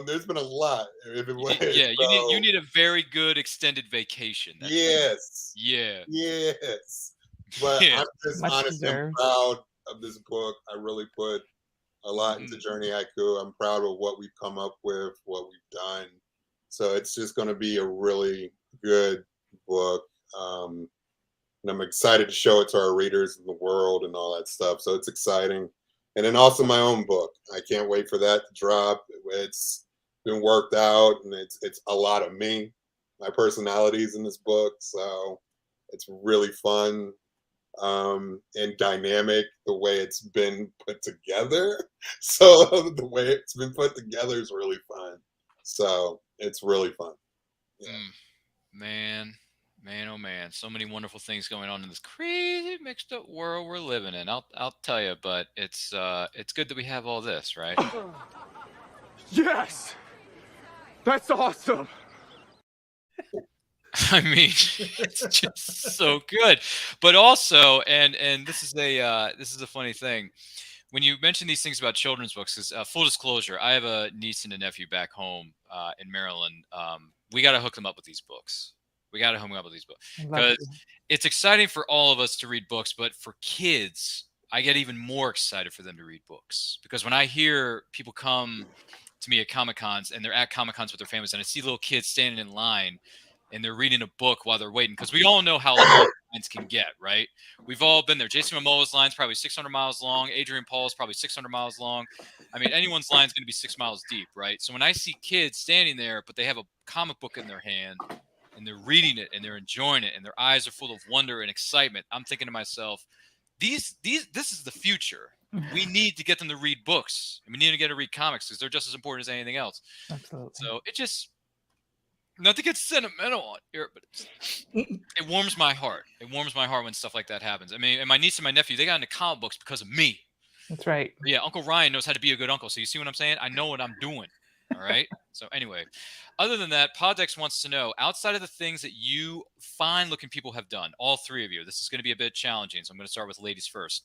there's been a lot. Yeah, you need a very good extended vacation. Yes. Yeah. Yes. But I'm just honestly proud of this book. I really put a lot into Journey Haiku. I'm proud of what we've come up with, what we've done. So it's just going to be a really good book. And I'm excited to show it to our readers in the world and all that stuff. So it's exciting. And then also my own book. I can't wait for that to drop. It's been worked out, and it's a lot of me. My personality's in this book. So it's really fun and dynamic the way it's been put together. So the way it's been put together is really fun. So it's really fun. Yeah. Man, oh man, so many wonderful things going on in this crazy mixed up world we're living in. I'll tell you, but it's good that we have all this, right? Yes! That's awesome! I mean, it's just so good. But also, and this is a funny thing. When you mention these things about children's books, because full disclosure, I have a niece and a nephew back home in Maryland. We got to hook them up with these books. We got to hook them up with these books because it's exciting for all of us to read books, but for kids, I get even more excited for them to read books because when I hear people come to me at Comic Cons and they're at Comic Cons with their families, and I see little kids standing in line and they're reading a book while they're waiting, because we all know how long lines can get, right? We've all been there. Jason Momoa's line's probably 600 miles long. Adrian Paul's probably 600 miles long. I mean, anyone's line's going to be 6 miles deep, right? So when I see kids standing there, but they have a comic book in their hand and they're reading it and they're enjoying it and their eyes are full of wonder and excitement, I'm thinking to myself, this is the future. We need to get them to read books, and we need to get to read comics because they're just as important as anything else. Absolutely. So it just, not to get sentimental on here, but it warms my heart. It warms my heart when stuff like that happens. I mean, and my niece and my nephew, they got into comic books because of me. That's right. Yeah, Uncle Ryan knows how to be a good uncle. So you see what I'm saying? I know what I'm doing. All right. So anyway, other than that, Poddex wants to know, outside of the things that you fine-looking people have done, all three of you, this is going to be a bit challenging. So I'm going to start with ladies first.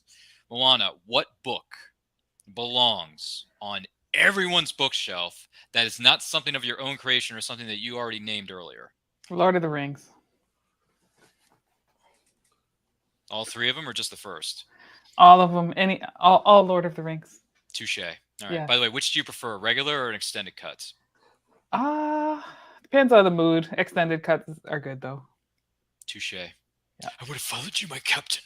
Moana, what book belongs on everyone's bookshelf that is not something of your own creation or something that you already named earlier? Lord of the Rings. All three of them, or just the first? All of them. All Lord of the Rings. Touche. All right. Yeah. By the way, which do you prefer, regular or an extended cuts? Depends on the mood. Extended cuts are good though. Touche. Yeah. I would have followed you, my captain.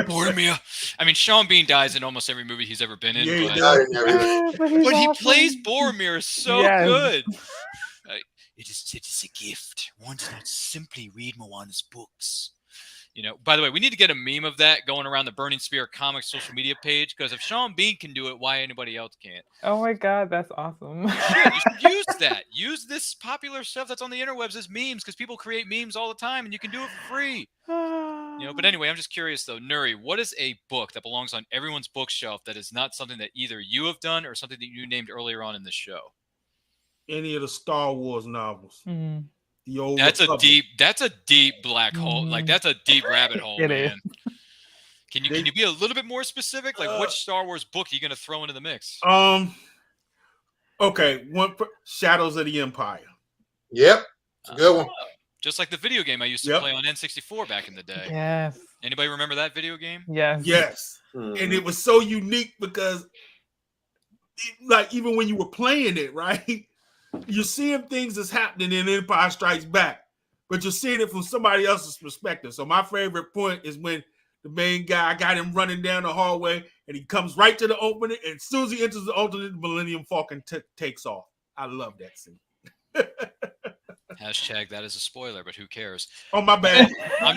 Boromir. I mean, Sean Bean dies in almost every movie he's ever been in. Yeah, But he plays Boromir so good. It is a gift. One does not simply read Moana's books. You know, by the way, we need to get a meme of that going around the Burning Spear Comix social media page, because if Sean Bean can do it, why anybody else can't? Oh my God, that's awesome. You should use that. Use this popular stuff that's on the interwebs as memes, because people create memes all the time and you can do it for free. You know, but anyway, I'm just curious though, Nuri, what is a book that belongs on everyone's bookshelf that is not something that either you have done or something that you named earlier on in the show? Any of the Star Wars novels. Mm-hmm. The old that's Republic. a deep black hole. Like that's a deep rabbit hole, It man. is. Can you be a little bit more specific? Like which Star Wars book are you going to throw into the mix? Okay, Shadows of the Empire. Yep, it's a good one. Just like the video game I used to play on N64 back in the day. Yes. Anybody remember that video game? Yes. Yes. And it was so unique because, like, even when you were playing it, right, you're seeing things that's happening in Empire Strikes Back, but you're seeing it from somebody else's perspective. So my favorite point is when the main guy, I got him running down the hallway, and he comes right to the opening, and as soon as he enters the opening, the Millennium Falcon takes off. I love that scene. Hashtag that is a spoiler, but who cares? Oh, my bad. I'm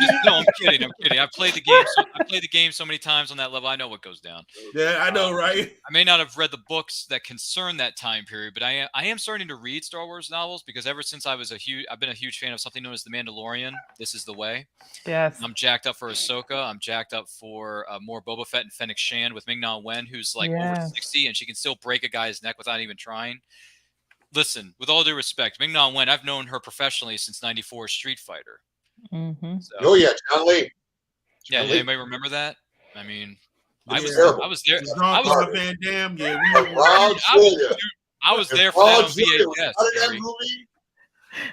kidding. I've played the game so many times on that level. I know what goes down. Yeah, I know, right? I may not have read the books that concern that time period, but I am starting to read Star Wars novels, because ever since I've been a huge fan of something known as The Mandalorian. This is the way. Yes. I'm jacked up for Ahsoka. I'm jacked up for more Boba Fett and Fennec Shand with Ming-Na Wen, who's like over 60 and she can still break a guy's neck without even trying. Listen, with all due respect, Ming-Na Wen, I've known her professionally since '94 Street Fighter. Mm-hmm. So, Oh yeah, John Lee. Yeah, anybody remember that? I mean, I was there. Jean-Claude Van Damme. Yeah, I was there for that on VHS. That movie?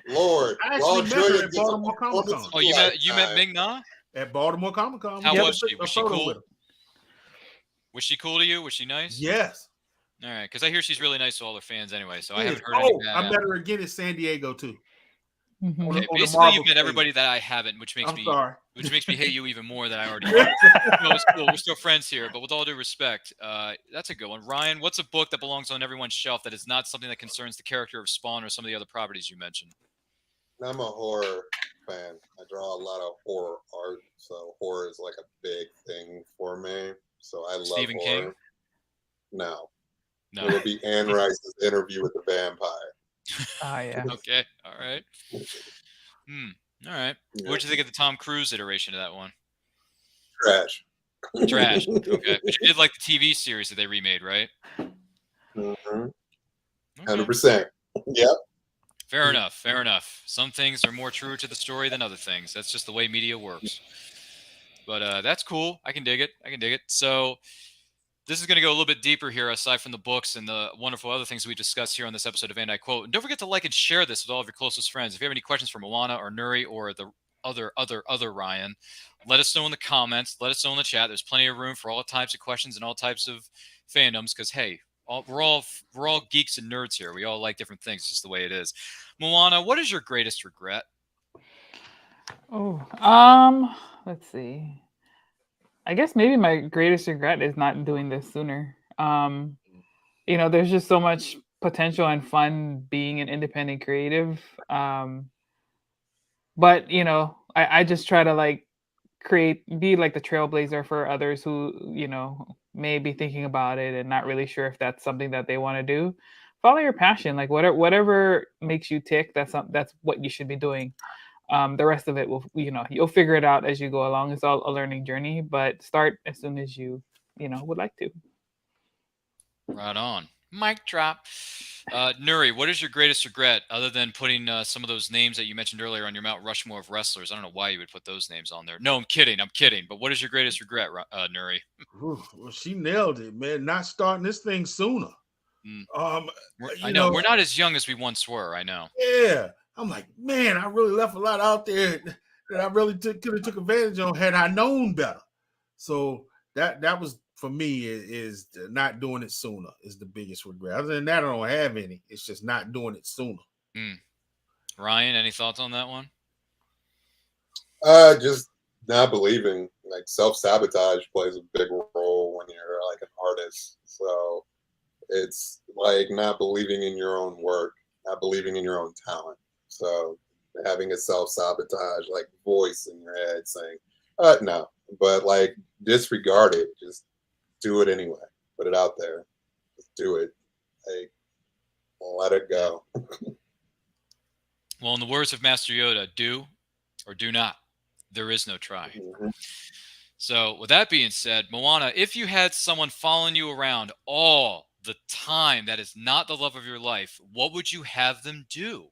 Lord, I actually met her at Baltimore Comic Con. Oh, you met Ming-Na at Baltimore Comic Con? How was she? Was she cool? Was she cool to you? Was she nice? Yes. All right, because I hear she's really nice to all her fans anyway, so I haven't heard any bad. I met her again in San Diego too. Mm-hmm. Okay, basically, you've met everybody that I haven't, which makes me hate you even more than I already do. No, it's cool. We're still friends here, but with all due respect, that's a good one. Ryan, what's a book that belongs on everyone's shelf that is not something that concerns the character of Spawn or some of the other properties you mentioned? I'm a horror fan. I draw a lot of horror art, so horror is like a big thing for me. So I love Stephen horror. King? No. No. It'll be Anne Rice's Interview with the Vampire. Ah, yeah. Okay. All right. All right. Yeah. What'd you think of the Tom Cruise iteration of that one? Trash. Trash. Okay. But you did like the TV series that they remade, right? Mhm. Okay. 100%. Yep. Fair enough. Fair enough. Some things are more true to the story than other things. That's just the way media works. But that's cool. I can dig it. I can dig it. So this is going to go a little bit deeper here, aside from the books and the wonderful other things we discussed here on this episode of And I Quote. And don't forget to like and share this with all of your closest friends. If you have any questions for Moana or Nuri or the other Ryan, let us know in the comments. Let us know in the chat. There's plenty of room for all types of questions and all types of fandoms. Because hey, we're all geeks and nerds here. We all like different things. It's just the way it is. Moana, what is your greatest regret? Oh, let's see. I guess maybe my greatest regret is not doing this sooner. There's just so much potential and fun being an independent creative. But I just try to be like the trailblazer for others who, may be thinking about it and not really sure if that's something that they want to do. Follow your passion, like whatever makes you tick. That's what you should be doing. The rest of it you'll figure it out as you go along. It's all a learning journey, but start as soon as you would like to. Right on. Mic drop. Nuri, what is your greatest regret other than putting some of those names that you mentioned earlier on your Mount Rushmore of wrestlers? I don't know why you would put those names on there. No, I'm kidding. But what is your greatest regret, Nuri? Well, she nailed it, man. Not starting this thing sooner. I know we're not as young as we once were. I know. Yeah, I'm like, man, I really left a lot out there that I really could have took advantage of had I known better. So that was for me is not doing it sooner is the biggest regret. Other than that, I don't have any. It's just not doing it sooner. Ryan, any thoughts on that one? Just not believing. Like self-sabotage plays a big role when you're like an artist. So it's like not believing in your own work, not believing in your own talent. So having a self-sabotage like voice in your head saying, no, but like disregard it. Just do it anyway. Put it out there. Just do it. Like let it go. Well, in the words of Master Yoda, do or do not. There is no try. Mm-hmm. So with that being said, Moana, if you had someone following you around all the time that is not the love of your life, what would you have them do?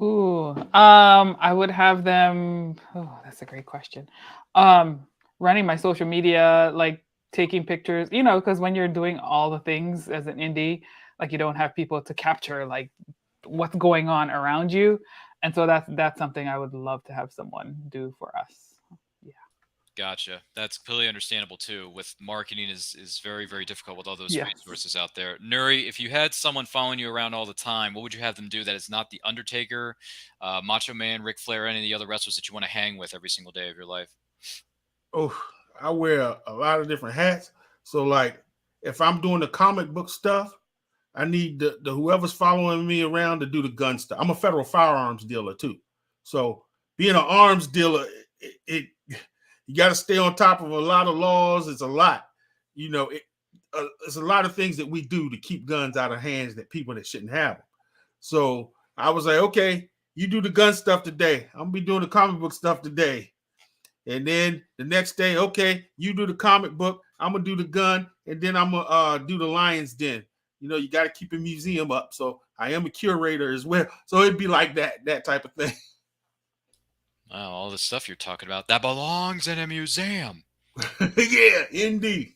Ooh, I would have them. Oh, that's a great question. Running my social media, like taking pictures, because when you're doing all the things as an indie, like you don't have people to capture like what's going on around you, and so that's something I would love to have someone do for us. Gotcha. That's completely understandable too. With marketing is very, very difficult with all those resources out there. Nuri, if you had someone following you around all the time, what would you have them do that is not the Undertaker, Macho Man, Ric Flair, any of the other wrestlers that you want to hang with every single day of your life? Oh, I wear a lot of different hats. So like if I'm doing the comic book stuff, I need the whoever's following me around to do the gun stuff. I'm a federal firearms dealer too. So being an arms dealer, you got to stay on top of a lot of laws. It's a lot, it's a lot of things that we do to keep guns out of hands that people that shouldn't have them. So I was like, okay, you do the gun stuff today. I'm gonna be doing the comic book stuff today. And then the next day, okay, you do the comic book. I'm gonna do the gun, and then I'm gonna do the Lion's Den. You got to keep a museum up. So I am a curator as well. So it'd be like that type of thing. Wow, all the stuff you're talking about, that belongs in a museum. Yeah, indeed.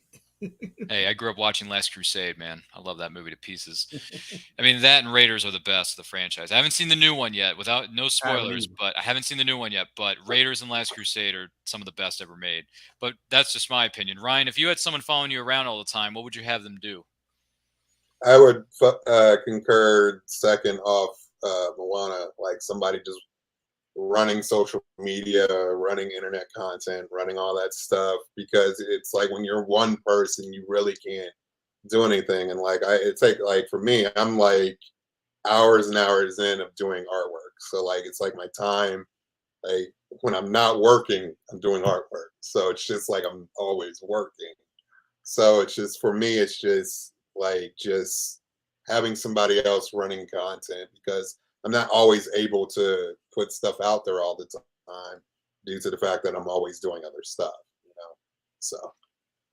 Hey, I grew up watching Last Crusade, man. I love that movie to pieces. I mean, that and Raiders are the best of the franchise. I haven't seen the new one yet, without no spoilers, but I haven't seen the new one yet. But Raiders and Last Crusade are some of the best ever made. But that's just my opinion. Ryan, if you had someone following you around all the time, what would you have them do? I would concur second off Moana, like somebody just running social media, running internet content, running all that stuff, because it's like when you're one person, you really can't do anything. And like for me, I'm like hours and hours in of doing artwork. So like it's like my time, like when I'm not working, I'm doing artwork. So it's just like I'm always working. So it's just for me, it's just having somebody else running content, because I'm not always able to put stuff out there all the time due to the fact that I'm always doing other stuff, So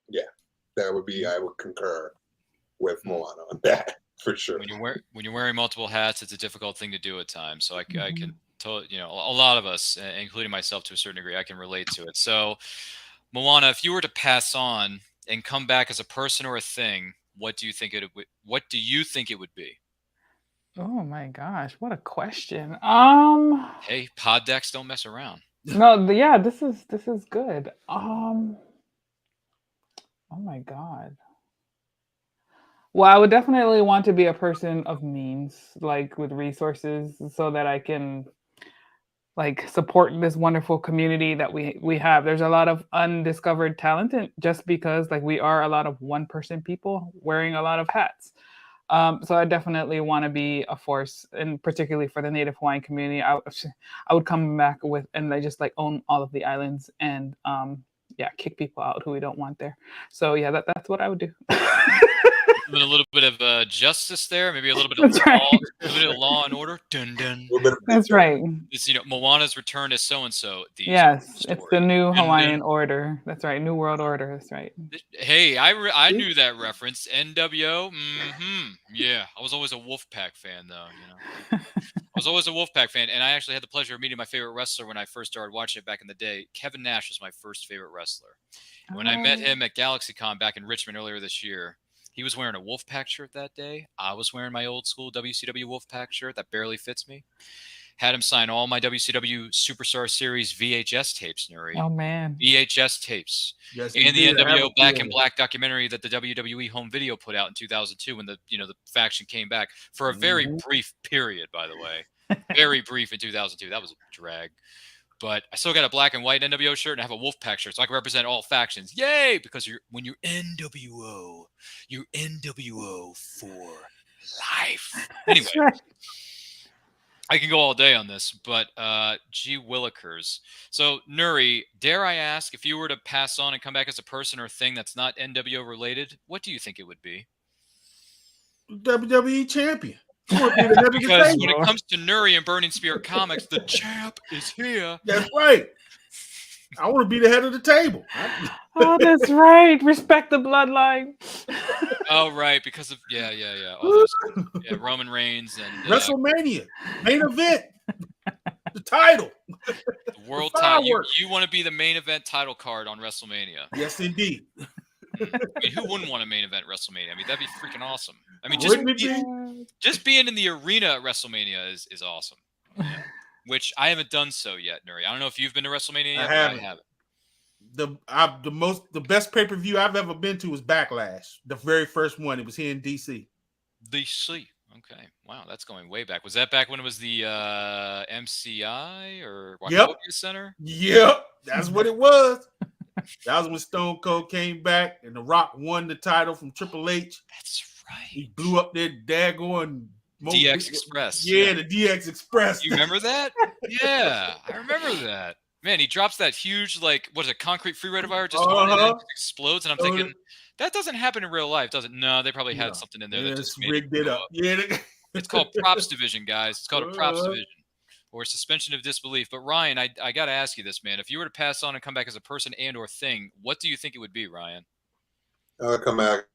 yeah, that would be, I would concur with Moana on that for sure. When you're wearing multiple hats, it's a difficult thing to do at times. So I Mm-hmm. can totally, a lot of us, including myself to a certain degree, I can relate to it. So Moana, if you were to pass on and come back as a person or a thing, what do you think it would be? Oh my gosh, what a question. Hey, pod decks don't mess around. No, yeah, this is good. Oh my God. Well, I would definitely want to be a person of means, like with resources, so that I can like support this wonderful community that we have. There's a lot of undiscovered talent, and just because like we are a lot of one-person people wearing a lot of hats. So I definitely want to be a force, and particularly for the Native Hawaiian community, I would come back with and just like own all of the islands and kick people out who we don't want there. So yeah, that's what I would do. A little bit of justice there, maybe a little bit of law and order. Dun dun. That's right. It's Moana's return as so and so. Yes, it's the new Hawaiian order. That's right, new world order. That's right. Hey, I knew that reference. NWO. Yeah, I was always a Wolfpack fan, though. I was always a Wolfpack fan, and I actually had the pleasure of meeting my favorite wrestler when I first started watching it back in the day. Kevin Nash was my first favorite wrestler. When I met him at GalaxyCon back in Richmond earlier this year, he was wearing a Wolfpack shirt that day. I was wearing my old school WCW Wolfpack shirt that barely fits me. Had him sign all my WCW Superstar Series VHS tapes, Nuri. Oh, man. VHS tapes. Yes, and the NWO Black and Black documentary that the WWE Home Video put out in 2002 when the faction came back for a very brief period, by the way. Very brief in 2002. That was a drag. But I still got a black and white NWO shirt and I have a Wolfpack shirt, so I can represent all factions. Yay! Because when you're NWO, you're NWO for life. Anyway, I can go all day on this, but gee willikers. So, Nuri, dare I ask, if you were to pass on and come back as a person or thing that's not NWO related, what do you think it would be? WWE champion. Because when it comes to Nuri and Burning Spear Comix, the champ is here. That's right. I want to be the head of the table. Oh, that's right. Respect the bloodline. Oh, right. Because of all those, Roman Reigns and WrestleMania main event, the title, the world title. You want to be the main event title card on WrestleMania? Yes, indeed. I mean, who wouldn't want a main event WrestleMania? I mean, that'd be freaking awesome. I mean, just being in the arena at WrestleMania is awesome. Yeah. Which I haven't done so yet, Nuri. I don't know if you've been to WrestleMania yet. I haven't. The best pay-per-view I've ever been to was Backlash. The very first one. It was here in DC. DC. Okay. Wow, that's going way back. Was that back when it was the MCI or Wachovia Center? Yep. That's what it was. That was when Stone Cold came back and The Rock won the title from Triple H. That's right. He blew up their daggone DX Express. Yeah, the DX Express. You remember that? Yeah, I remember that. Man, he drops that huge, concrete free rate of fire just explodes, and I'm thinking, that doesn't happen in real life, does it? No, they probably had something in there that just rigged it up. Yeah, it's called props division, guys. It's called a props division. Or suspension of disbelief. But Ryan, I got to ask you this, man. If you were to pass on and come back as a person and or thing, what do you think it would be, Ryan? I would come back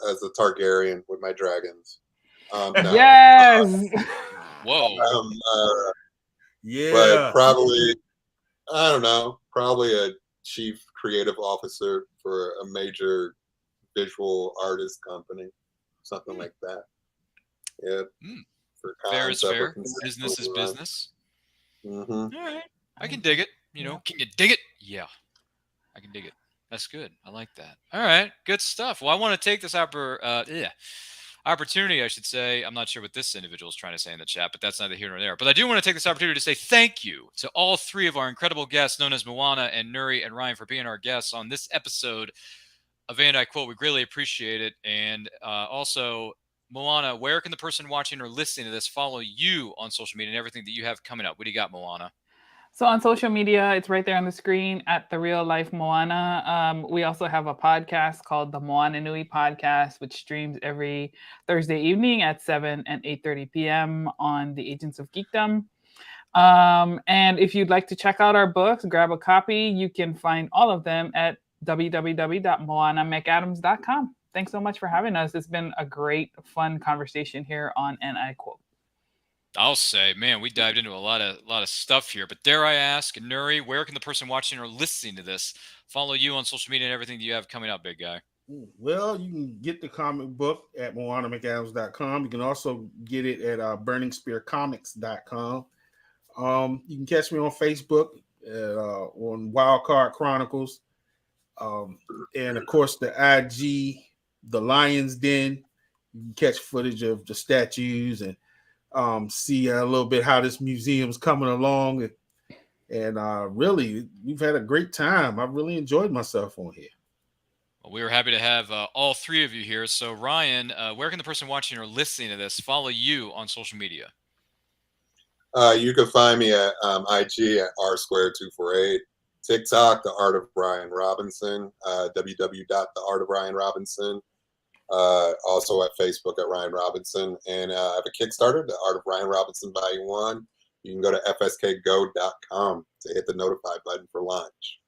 as a Targaryen with my dragons. Yes. Whoa. But probably, I don't know, probably a chief creative officer for a major visual artist company, something like that. Yeah. Fair is fair. Business is business. Mm-hmm. All right. I can dig it. Can you dig it? Yeah. I can dig it. That's good. I like that. All right. Good stuff. Well, I want to take this opportunity, I should say. I'm not sure what this individual is trying to say in the chat, but that's neither here nor there. But I do want to take this opportunity to say thank you to all three of our incredible guests, known as Moana and Nuri and Ryan, for being our guests on this episode of And I Quote. We greatly appreciate it. And also, Moana, where can the person watching or listening to this follow you on social media and everything that you have coming up? What do you got, Moana? So on social media, it's right there on the screen at The Real Life Moana. We also have a podcast called the Moana Nui Podcast, which streams every Thursday evening at 7 and 8:30 p.m. on the Agents of Geekdom. And if you'd like to check out our books, grab a copy. You can find all of them at www.moanamcadams.com. thanks so much for having us. It's been a great, fun conversation here on And I Quote. I'll say, man, we dived into a lot of stuff here. But dare I ask, Nuri, where can the person watching or listening to this follow you on social media and everything that you have coming up, big guy? Well, you can get the comic book at moanamcadams.com. You can also get it at burningspearcomix.com. You can catch me on Facebook on WildCard Chronicles. And of course, the IG, the Lion's Den. You can catch footage of the statues and see a little bit how this museum's coming along. And really, we've had a great time. I've really enjoyed myself on here. Well, we were happy to have all three of you here. So, Ryan, where can the person watching or listening to this follow you on social media? You can find me at IG at r248, TikTok, The Art of Brian Robinson, www.theartofryanrobinson. Also at Facebook at Ryan Robinson, and I have a Kickstarter, The Art of Ryan Robinson Volume 1. You can go to fskgo.com to hit the notify button for launch.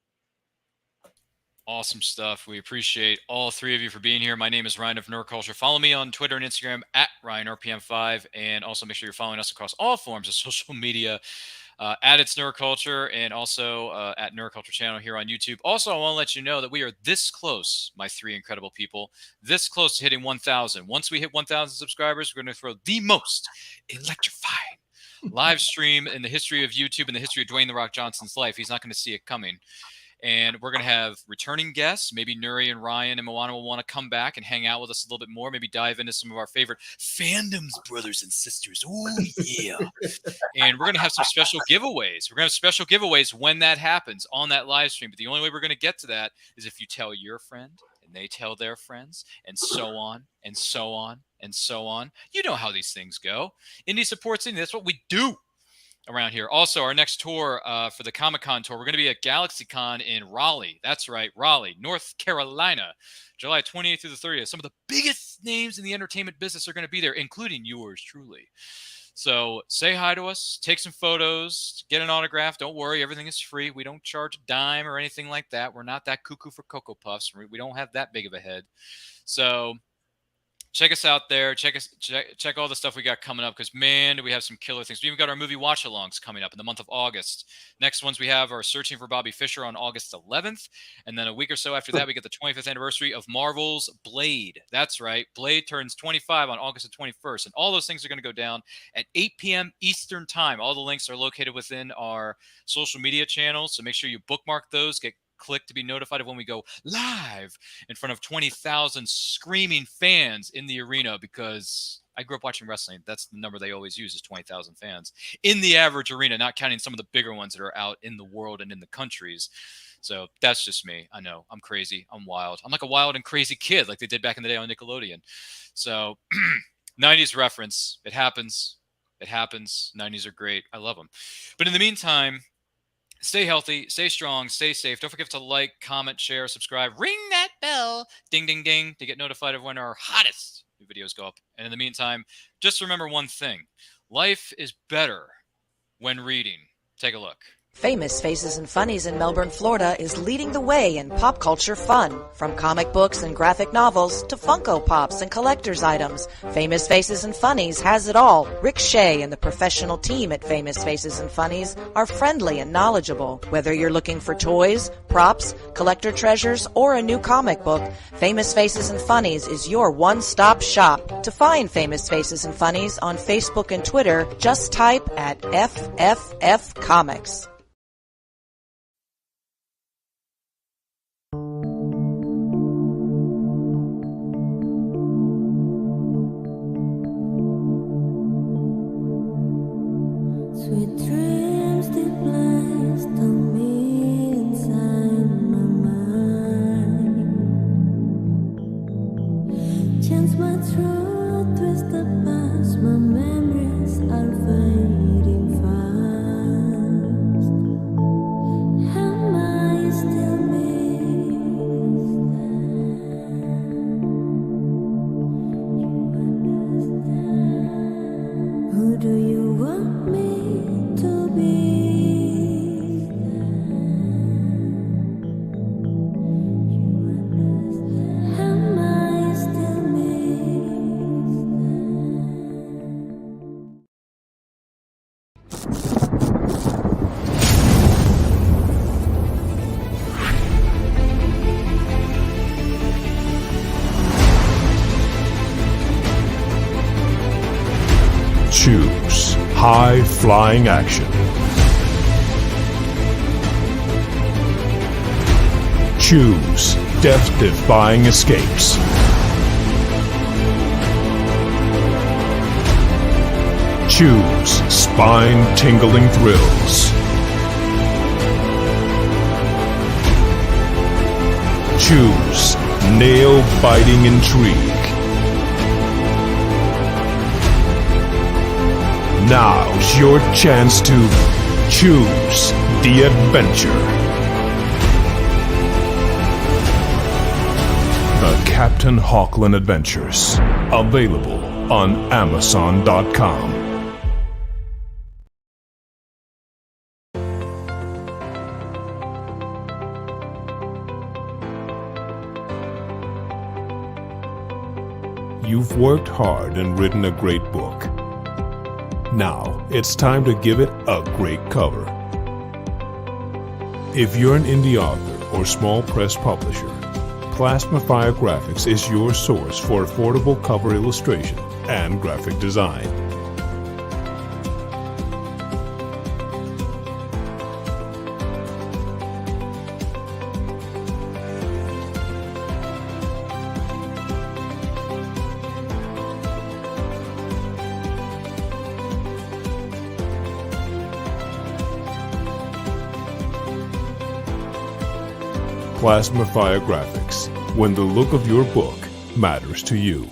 Awesome stuff. We appreciate all three of you for being here. My name is Ryan of Nerd Culture. Follow me on Twitter and Instagram at RyanRPM5, and also make sure you're following us across all forms of social media at It's Nerd Culture, and also at Nerd Culture channel here on YouTube. Also, I want to let you know that we are this close, my three incredible people, this close to hitting 1,000. Once we hit 1,000 subscribers, we're going to throw the most electrifying live stream in the history of YouTube and the history of Dwayne "The Rock" Johnson's life. He's not going to see it coming. And we're going to have returning guests. Maybe Nuri and Ryan and Moana will want to come back and hang out with us a little bit more. Maybe dive into some of our favorite fandoms, brothers and sisters. Oh, yeah. And we're going to have some special giveaways. We're going to have special giveaways when that happens on that live stream. But the only way we're going to get to that is if you tell your friend and they tell their friends, and so on and so on and so on. You know how these things go. Indie supports indie. That's what we do around here. Also, our next tour for the Comic-Con tour, we're going to be at GalaxyCon in Raleigh. That's right, Raleigh, North Carolina, July 28th through the 30th. Some of the biggest names in the entertainment business are going to be there, including yours truly. So say hi to us, take some photos, get an autograph. Don't worry, everything is free. We don't charge a dime or anything like that. We're not that cuckoo for Cocoa Puffs. We don't have that big of a head. So check us out there. Check all the stuff we got coming up, because, man, do we have some killer things. We even got our movie watch-alongs coming up in the month of August. Next ones we have are Searching for Bobby Fischer on August 11th. And then a week or so after that, we get the 25th anniversary of Marvel's Blade. That's right. Blade turns 25 on August the 21st. And all those things are going to go down at 8 p.m. Eastern Time. All the links are located within our social media channels. So make sure you bookmark those, click to be notified of when we go live in front of 20,000 screaming fans in the arena, because I grew up watching wrestling. That's the number they always use, is 20,000 fans in the average arena, not counting some of the bigger ones that are out in the world and in the countries. So that's just me. I know I'm crazy. I'm wild. I'm like a wild and crazy kid, like they did back in the day on Nickelodeon. So 90s reference. It happens. It happens. 90s are great. I love them. But in the meantime, stay healthy, stay strong, stay safe. Don't forget to like, comment, share, subscribe, ring that bell, ding, ding, ding, to get notified of when our hottest new videos go up. And in the meantime, just remember one thing. Life is better when reading. Take a look. Famous Faces and Funnies in Melbourne, Florida is leading the way in pop culture fun. From comic books and graphic novels to Funko Pops and collector's items, Famous Faces and Funnies has it all. Rick Shea and the professional team at Famous Faces and Funnies are friendly and knowledgeable. Whether you're looking for toys, props, collector treasures, or a new comic book, Famous Faces and Funnies is your one-stop shop. To find Famous Faces and Funnies on Facebook and Twitter, just type at FFF Comics. Sweet dreams they placed on me inside my mind. Chance my truth, twist the past, my memories are fading fast. Am I still missed? You understand? Who do you want me to be? Am I Choose high-flying action. Choose death-defying escapes. Choose spine-tingling thrills. Choose nail-biting intrigue. Now's your chance to choose the adventure. The Captain Hawkland Adventures. Available on Amazon.com. You've worked hard and written a great book. Now, it's time to give it a great cover. If you're an indie author or small press publisher, Plasmafire Graphics is your source for affordable cover illustration and graphic design. Plasmafire Graphics, when the look of your book matters to you.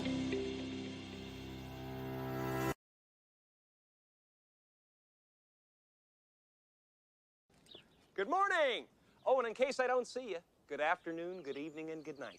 Good morning! Oh, and in case I don't see you, good afternoon, good evening, and good night.